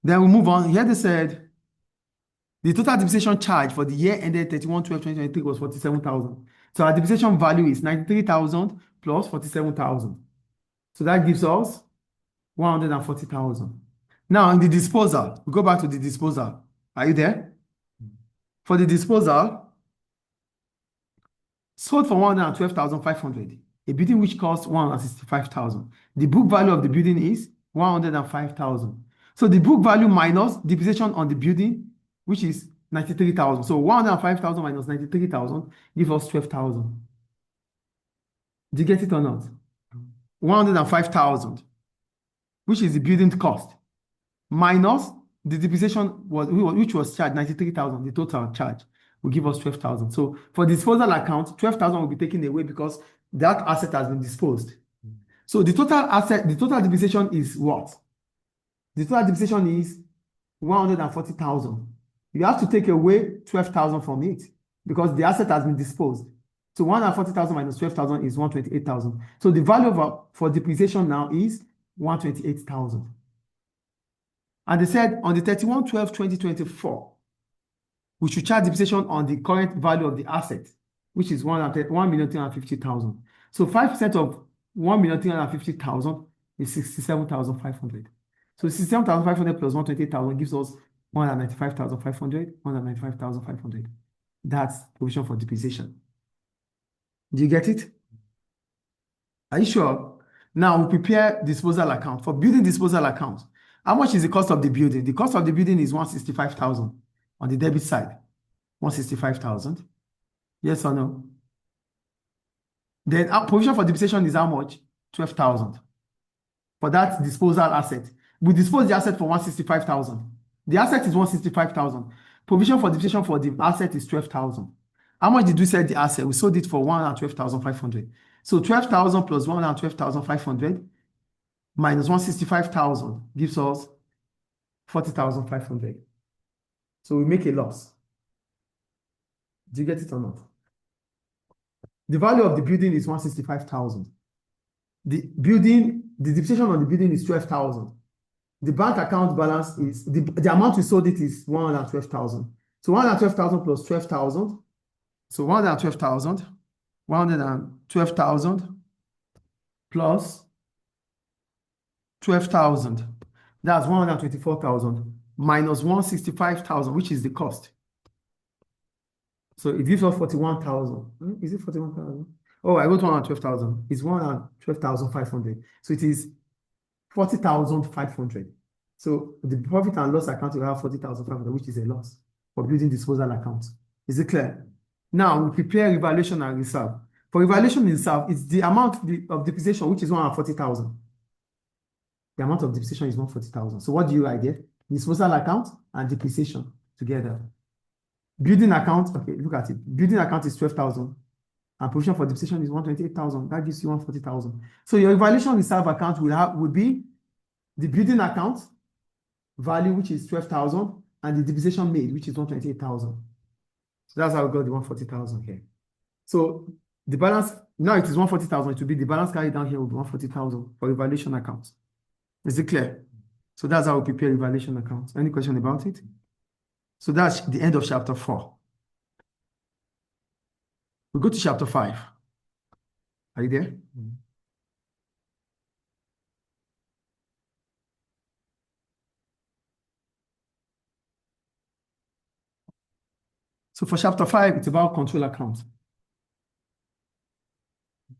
Then we move on. Here they said the total depreciation charge for the year ended 31/12/2023 was 47,000. So our depreciation value is 93,000 plus 47,000. So that gives us 140,000. Now in the disposal, we go back to the disposal. Are you there? For the disposal, sold for 112,500. A building which costs 165,000. The book value of the building is 105,000. So the book value minus depreciation on the building, which is 93,000. So 105,000 minus 93,000 gives us 12,000. Do you get it or not? 105,000, which is the building cost, minus the depreciation which was charged 93,000, the total charge will give us 12,000. So for disposal account, 12,000 will be taken away because that asset has been disposed. So the total depreciation is what? The total depreciation is 140,000. You have to take away 12,000 from it because the asset has been disposed. So 140,000 minus 12,000 is 128,000. So the value for depreciation now is 128,000. And they said on the 31/12/2024, we should charge depreciation on the current value of the asset, which is 1,350,000. So 5% of 1,350,000 is 67,500. So 67,500 plus 128,000 gives us 195,500, 195,500. That's provision for depreciation. Do you get it? Are you sure? Now we prepare disposal account. For building disposal account, how much is the cost of the building? The cost of the building is 165,000 on the debit side. 165,000. Yes or no? Then our provision for depreciation is how much? 12,000. For that disposal asset. We dispose the asset for 165,000. The asset is 165,000. Provision for depreciation for the asset is 12,000. How much did we sell the asset? We sold it for 112,500. So 12,000 plus 112,500 minus 165,000 gives us 40,500. So we make a loss. Do you get it or not? The value of the building is 165,000. The depreciation on the building is 12,000. The bank account balance is, the amount we sold it is 112,000. So 112,000 plus 12,000. So 112,000 plus 12,000. That's 124,000 minus 165,000, which is the cost. So it gives us 41,000. Is it 41,000? Oh, I wrote 112,000. It's 112,500. So it is 40,500. So the profit and loss account will have 40,500, which is a loss for building disposal account. Is it clear? Now we prepare evaluation and reserve. For evaluation and reserve, it's the amount of depreciation, which is 140,000. The amount of depreciation is 140,000. So what do you write there? Disposal account and depreciation together. Building account, okay, look at it. Building account is 12,000. And provision for depreciation is 128,000. That gives you 140,000. So your evaluation reserve account will be the building account value, which is 12,000, and the depreciation made, which is 128,000. So that's how we got the 140,000 here. So the balance, now it is 140,000. It will be the balance carried down here will be 140,000 for evaluation account. Is it clear? So that's how we prepare evaluation accounts. Any question about it? So that's the end of chapter 4. We go to chapter 5. Are you there? So for chapter 5, it's about control accounts.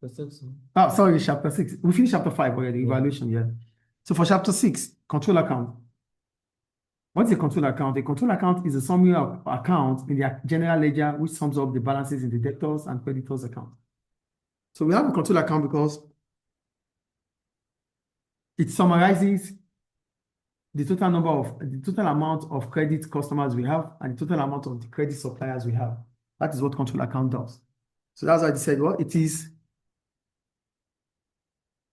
Chapter 6. Oh, sorry, chapter 6. We finished chapter 5 already, evaluation, yeah. So for chapter 6, control account. What is a control account? A control account is a summary of accounts in the general ledger which sums up the balances in the debtors and creditors account. So we have a control account because it summarizes the total amount of credit customers we have and the total amount of the credit suppliers we have. That is what control account does. So that's why I said, well, it is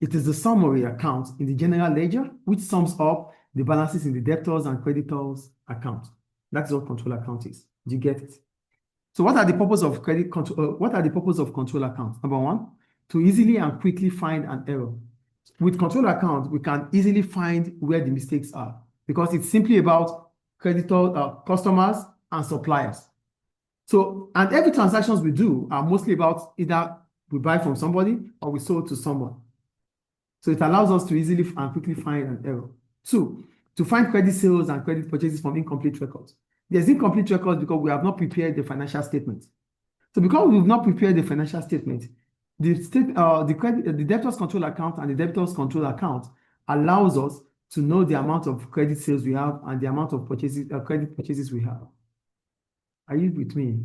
It is the summary account in the general ledger, which sums up the balances in the debtors and creditors account. That's what control account is. Do you get it? So what are the purpose of credit control? What are the purpose of control account? Number one, to easily and quickly find an error. With control account, we can easily find where the mistakes are because it's simply about customers and suppliers. So, and every transactions we do are mostly about either we buy from somebody or we sold to someone. So it allows us to easily and quickly find an error. Two, to find credit sales and credit purchases from incomplete records. There's incomplete records because we have not prepared the financial statement. So because we've not prepared the financial statement, the debtors control account and the debtors control account allows us to know the amount of credit sales we have and the amount of credit purchases we have. Are you with me?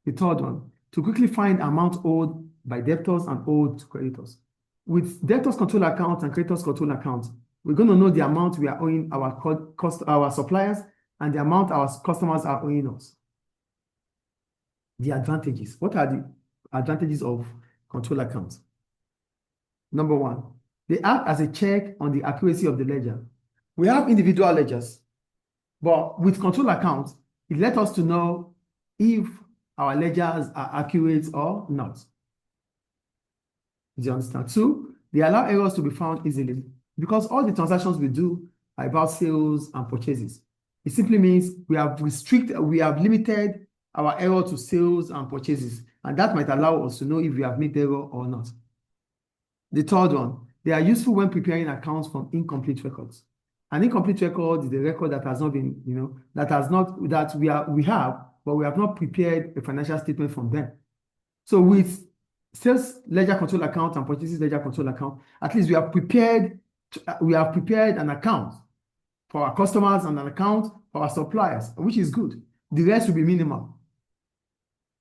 The third one, to quickly find amount owed by debtors and owed to creditors. With debtors control account and creditors control account, we're going to know the amount we are owing our suppliers and the amount our customers are owing us. The advantages. What are the advantages of control accounts? Number one, they act as a check on the accuracy of the ledger. We have individual ledgers, but with control accounts, it lets us to know if our ledgers are accurate or not. Do you understand? Two, they allow errors to be found easily because all the transactions we do are about sales and purchases. It simply means we have limited our error to sales and purchases, and that might allow us to know if we have made error or not. The third one, they are useful when preparing accounts from incomplete records. An incomplete record is a record that has not been, we have, but we have not prepared a financial statement from them. So with sales ledger control account and purchases ledger control account, at least we have prepared an account for our customers and an account for our suppliers, which is good. The rest will be minimal.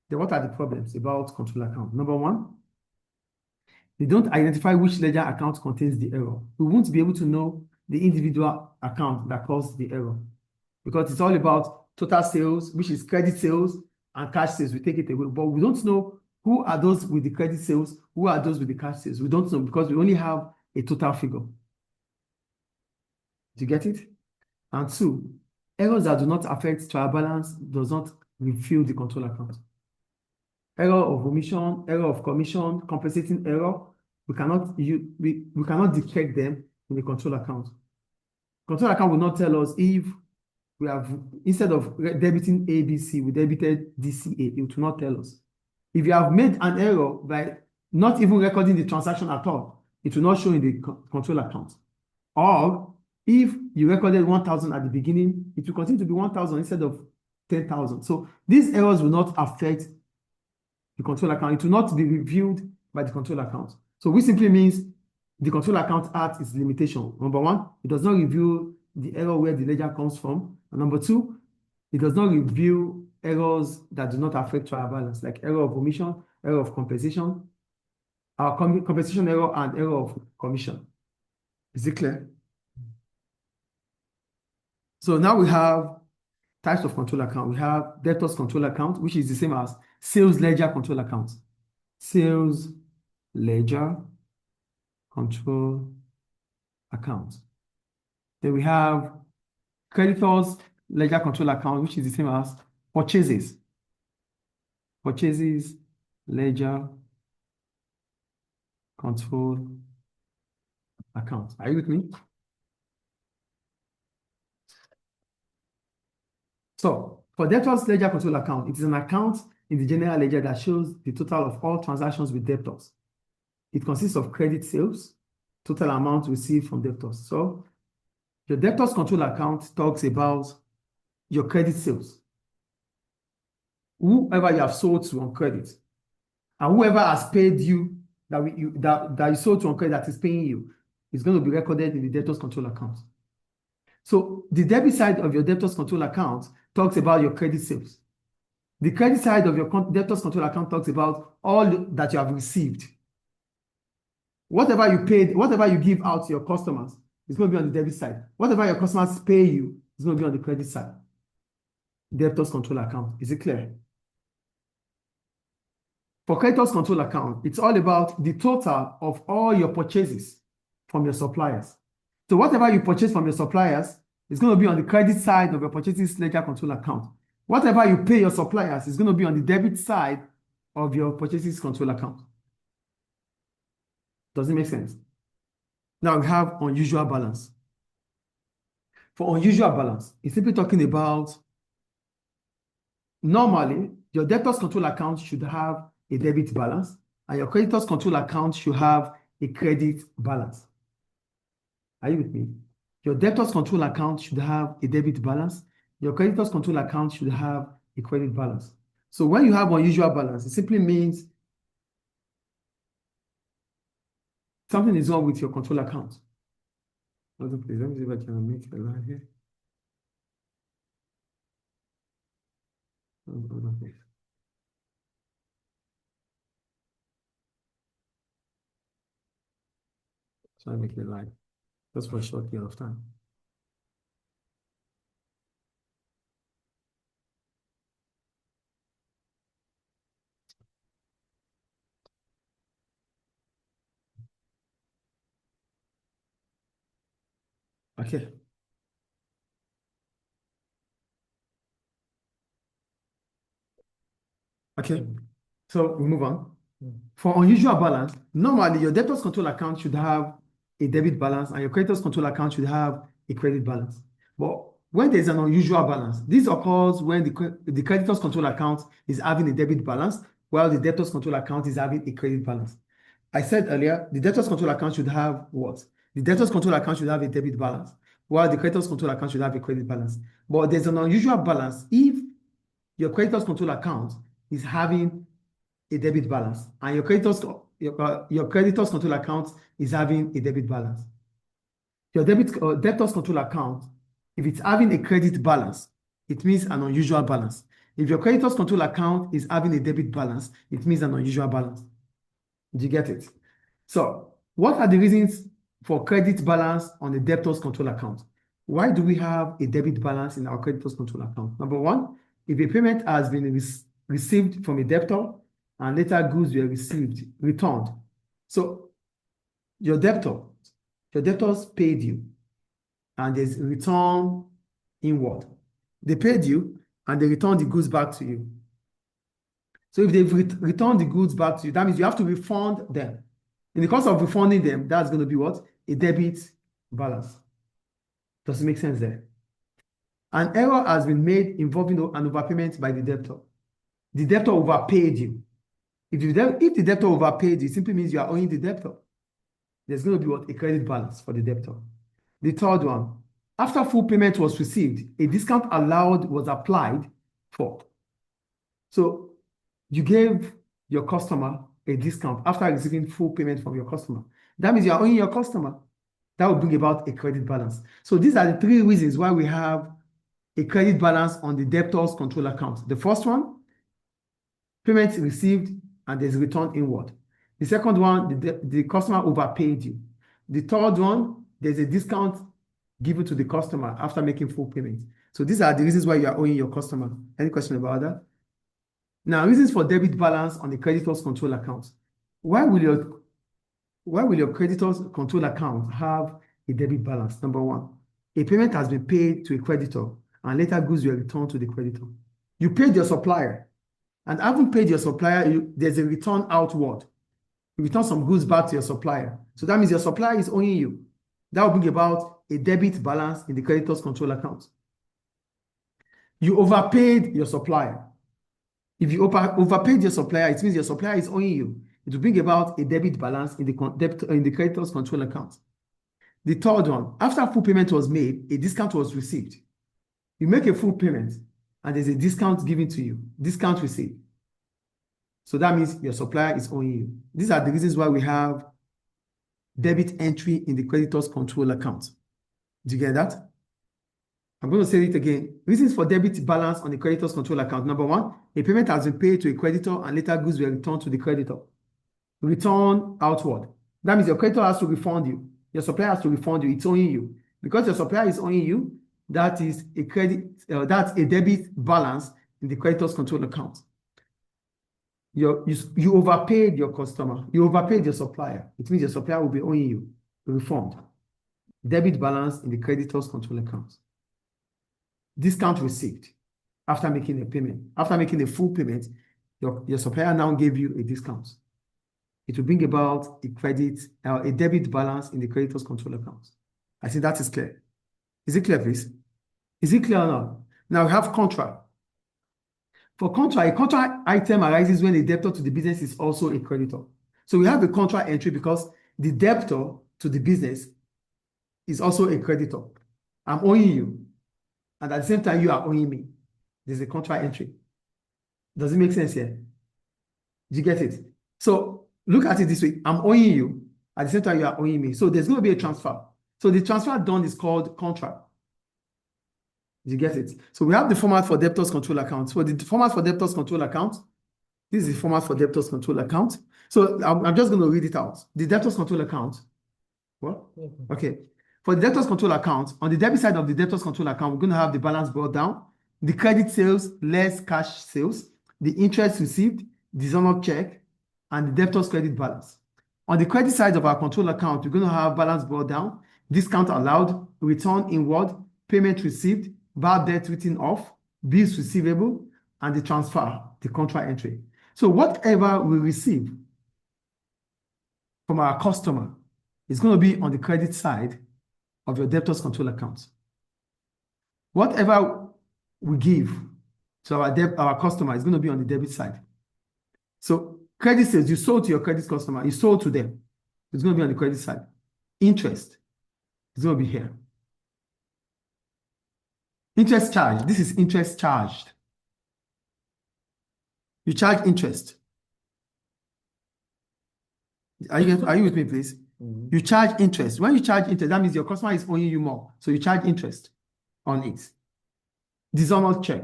Then what are the problems about control account? Number one, they don't identify which ledger account contains the error. We won't be able to know the individual account that caused the error because it's all about total sales, which is credit sales and cash sales. We take it away, but we don't know who are those with the credit sales, who are those with the cash sales. We don't know because we only have a total figure. Do you get it? And two, errors that do not affect trial balance does not refill the control account. Error of omission, error of commission, compensating error, we cannot detect them in the control account. Control account will not tell us if we have, instead of debiting ABC, we debited DCA. It will not tell us. If you have made an error by not even recording the transaction at all, it will not show in the control account. Or if you recorded 1,000 at the beginning, it will continue to be 1,000 instead of 10,000. So these errors will not affect the control account. It will not be reviewed by the control account. So which simply means the control account at its limitation. Number one, it does not review the error where the ledger comes from. And number two, it does not review errors that do not affect trial balance, like error of omission, error of compensation, compensation error, and error of commission. Is it clear? So now we have types of control account. We have debtors control account, which is the same as sales ledger control account. Sales ledger control account. Then we have creditors ledger control account, which is the same as purchases. Purchases ledger control account. Are you with me? So for debtors ledger control account, it is an account in the general ledger that shows the total of all transactions with debtors. It consists of credit sales, total amount received from debtors. So your debtors control account talks about your credit sales. Whoever you have sold to on credit, and whoever has paid you that you sold to on credit that is paying you, is going to be recorded in the debtors control account. So the debit side of your debtors control account talks about your credit sales. The credit side of your debtors control account talks about all that you have received. Whatever you paid, whatever you give out to your customers is going to be on the debit side. Whatever your customers pay you is going to be on the credit side. Debtors control account. Is it clear? For creditors control account, it's all about the total of all your purchases from your suppliers. So whatever you purchase from your suppliers is going to be on the credit side of your purchases ledger control account. Whatever you pay your suppliers is going to be on the debit side of your purchases control account. Does it make sense? Now we have unusual balance. For unusual balance, it's simply talking about normally your debtors control account should have a debit balance and your creditors control account should have a credit balance. Are you with me? Your debtors control account should have a debit balance. Your creditors control account should have a credit balance. So when you have unusual balance, it simply means something is wrong with your control account. Let me see if I can make a line here. So I make a line just for a short period of time. Okay. Okay. So we move on. For unusual balance, normally your debtors control account should have a debit balance and your creditors control account should have a credit balance. But when there's an unusual balance, this occurs when the creditors control account is having a debit balance while the debtors control account is having a credit balance. I said earlier, the debtors control account should have what? The debtors control account should have a debit balance while the creditors control account should have a credit balance. But there's an unusual balance if your creditors control account is having a debit balance and your creditors control account is having a debit balance. Your debtors control account, if it's having a credit balance, it means an unusual balance. If your creditors control account is having a debit balance, it means an unusual balance. Do you get it? So what are the reasons for credit balance on the debtors control account? Why do we have a debit balance in our creditors control account? Number one, if a payment has been received from a debtor and later goods were returned. So your debtors paid you and there's return inward. They paid you and they returned the goods back to you. So if they've returned the goods back to you, that means you have to refund them. In the course of refunding them, that's going to be what? A debit balance. Does it make sense there? An error has been made involving an overpayment by the debtor. The debtor overpaid you. If the debtor overpaid you, it simply means you are owing the debtor. There's going to be what? A credit balance for the debtor. The third one, after full payment was received, a discount allowed was applied for. So you gave your customer a discount after receiving full payment from your customer. That means you are owing your customer. That will bring about a credit balance. So these are the three reasons why we have a credit balance on the debtors control account. The first one, payment received and there's return inward. The second one, the customer overpaid you. The third one, there's a discount given to the customer after making full payment. So these are the reasons why you are owing your customer. Any question about that? Now, reasons for debit balance on the creditors control account. Why will your creditors control account have a debit balance? Number one, a payment has been paid to a creditor and later goods were returned to the creditor. You paid your supplier and having paid your supplier, there's a return outward. You return some goods back to your supplier. So that means your supplier is owing you. That will bring about a debit balance in the creditors control account. You overpaid your supplier. If you overpaid your supplier, it means your supplier is owing you. It will bring about a debit balance in the creditors control account. The third one, after full payment was made, a discount was received. You make a full payment and there's a discount given to you, discount received. So that means your supplier is owing you. These are the reasons why we have debit entry in the creditors control account. Do you get that? I'm going to say it again. Reasons for debit balance on the creditors control account. Number one, a payment has been paid to a creditor and later goods were returned to the creditor. Return outward. That means your creditor has to refund you. Your supplier has to refund you. It's owing you. Because your supplier is owing you, that is that's a debit balance in the creditors control account. you overpaid your customer, you overpaid your supplier. It means your supplier will be owing you a refund. Debit balance in the creditor's control account. Discount received after making a payment. After making a full payment, your supplier now gave you a discount. It will bring about a debit balance in the creditor's control account. I think that is clear. Is it clear, please? Is it clear now? Now we have contra. For contra, a contra item arises when a debtor to the business is also a creditor. So we have a contra entry because the debtor to the business is also a creditor. I'm owing you, and at the same time, you are owing me. There's a contra entry. Does it make sense here? Do you get it? So look at it this way. I'm owing you. At the same time, you are owing me. So there's going to be a transfer. So the transfer done is called contra. Do you get it? So we have the format for debtors control account. So the format for debtors control account, this is the format for debtors control account. So I'm just going to read it out. The debtors control account. What? Okay. For the debtors control account, on the debit side of the debtors control account, we're going to have the balance brought down, the credit sales less cash sales, the interest received, dishonored check, and the debtor's credit balance. On the credit side of our control account, we're going to have balance brought down, discount allowed, return inward, payment received, bad debt written off, bills receivable, and the transfer, the contra entry. So whatever we receive from our customer is going to be on the credit side of your debtors control account. Whatever we give to our customer is going to be on the debit side. So credit sales, you sold to your credit customer, you sold to them. It's going to be on the credit side. Interest is going to be here. Interest charge, this is interest charged. You charge interest. Are you with me, please? Mm-hmm. You charge interest. When you charge interest, that means your customer is owing you more. So you charge interest on it. Dishonored check.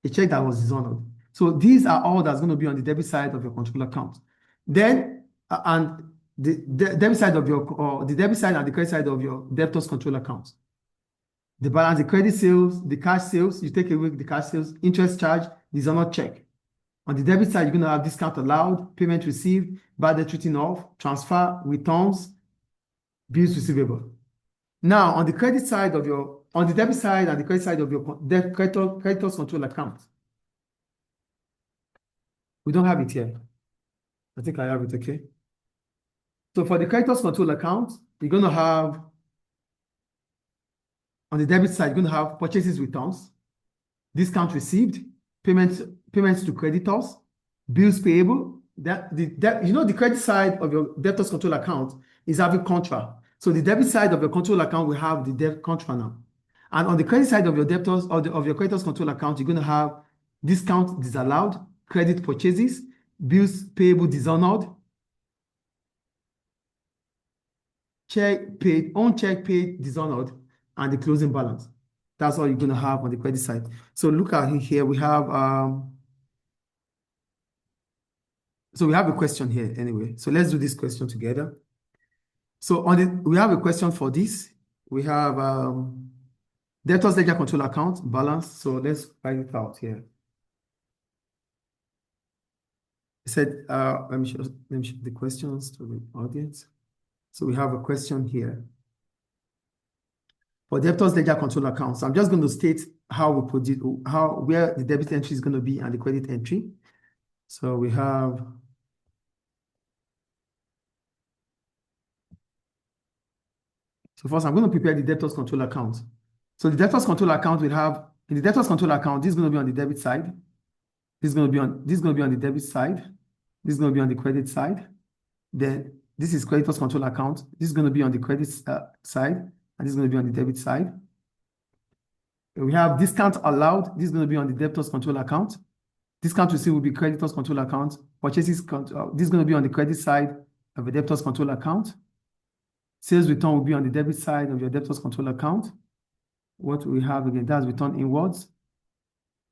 A check that was dishonored. So these are all that's going to be on the debit side of your control account. Then, and the debit side of the debit side and the credit side of your debtors control account. The balance, the credit sales, the cash sales, you take away the cash sales, interest charge, dishonored check. On the debit side, you're going to have discount allowed, payment received, bad debt written off, transfer, returns, bills receivable. Now, on the credit side of on the debit side and the credit side of your creditors control account, we don't have it here. I think I have it, okay? So for the creditors control account, you're going to have, on the debit side, you're going to have purchases returns, discount received, payments to creditors, bills payable. The credit side of your debtors control account is having contra. So the debit side of your control account will have the debt contra now. And on the credit side of your debtors of your creditors control account, you're going to have discount disallowed, credit purchases, bills payable dishonored, check paid, on check paid dishonored, and the closing balance. That's all you're going to have on the credit side. So look at here. We have so we have a question here anyway. So let's do this question together. So we have a question for this. We have debtors ledger control account balance. So let's write it out here. It said, let me show the questions to the audience. So we have a question here. For debtors ledger control accounts, I'm just going to state how we put it, where the debit entry is going to be and the credit entry. So we have, so first I'm going to prepare the debtors control account. So the debtors control account will have, in the debtors control account, this is going to be on the debit side. This is going to be on the debit side. This is going to be on the credit side. Then this is creditors control account. This is going to be on the credit side. And this is going to be on the debit side. We have discount allowed. This is going to be on the debtors control account. Discount received will be creditors control account. Purchases, this is going to be on the credit side of the debtors control account. Sales return will be on the debit side of your debtors control account. What we have again, that's return inwards.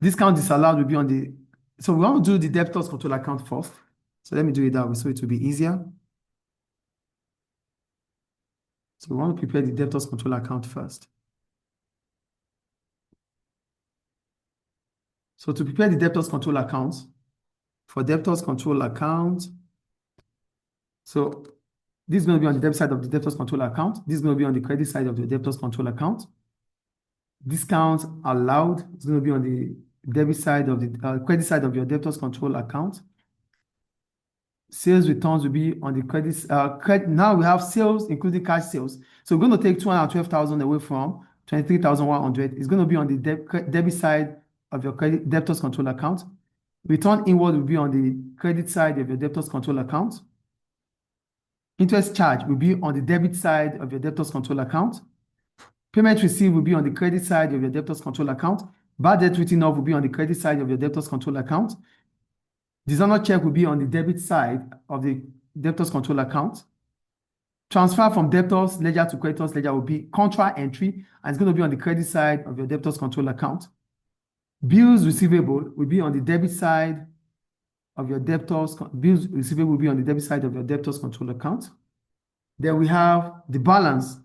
Discount disallowed will be on the, so we want to do the debtors control account first. So let me do it that way so it will be easier. So we want to prepare the debtors control account first. So to prepare the debtors control account, for debtors control account. So this is going to be on the debit side of the debtors control account. This is going to be on the credit side of the debtors control account. Discounts allowed is going to be on the debit side of the credit side of your debtors control account. Sales returns will be on the credit. Now we have sales, including cash sales. So we're going to take 212,000 away from 23,100. It's going to be on the debit side of your credit debtors control account. Return inward will be on the credit side of your debtors control account. Interest charge will be on the debit side of your debtors control account. Payment received will be on the credit side of your debtors control account. Bad debt written off will be on the credit side of your debtors control account. Dishonor check will be on the debit side of the debtors control account. Transfer from debtors ledger to creditors ledger will be contra entry, and it's going to be on the credit side of your debtors control account. Bills receivable will be on the debit side of your debtors. Bills receivable will be on the debit side of your debtors control account. Then we have the balance.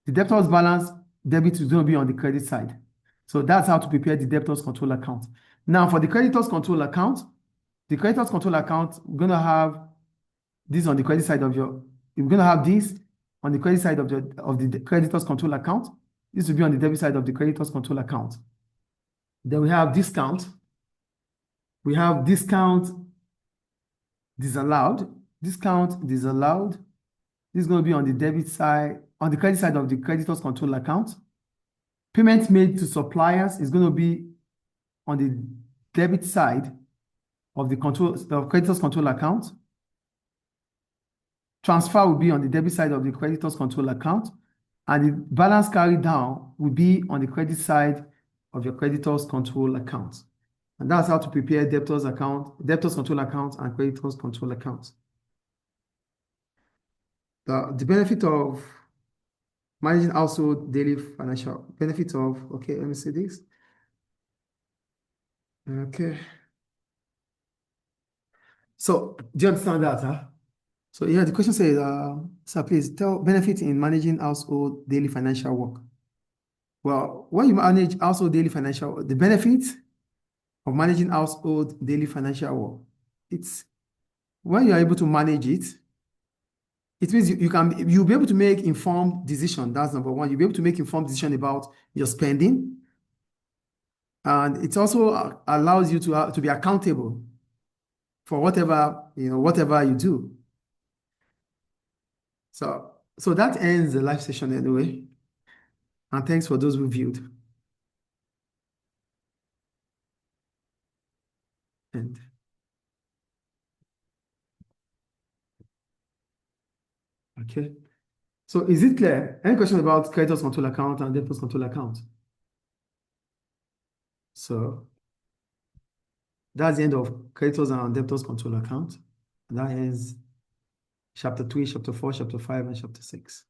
The debtors balance debit is going to be on the credit side. So that's how to prepare the debtors control account. Now for the creditors control account, we're going to have this on the credit side of your, we're going to have this on the credit side of the creditors control account. This will be on the debit side of the creditors control account. Then we have discount. We have discount disallowed. Discount disallowed. This is going to be on the debit side, on the credit side of the creditors control account. Payment made to suppliers is going to be on the debit side of the creditors control account. Transfer will be on the debit side of the creditors control account, and the balance carried down will be on the credit side of your creditors control account. And that's how to prepare debtors control account and creditors control account. The benefit of managing household daily financial benefit of, okay, let me see this. Okay. So do you understand that, huh? So yeah, the question says, sir, please tell benefit in managing household daily financial work. Well, when you manage household daily financial, the benefit of managing household daily financial work, it's when you're able to manage it, it means you'll be able to make informed decision. That's number one. You'll be able to make informed decision about your spending. And it also allows you to be accountable for whatever you do. So that ends the live session anyway. And thanks for those who viewed. And okay. So is it clear? Any question about creditors control account and debtors control account? So that's the end of creditors and debtors control account. And that ends chapter 3, chapter 4, chapter 5, and chapter 6.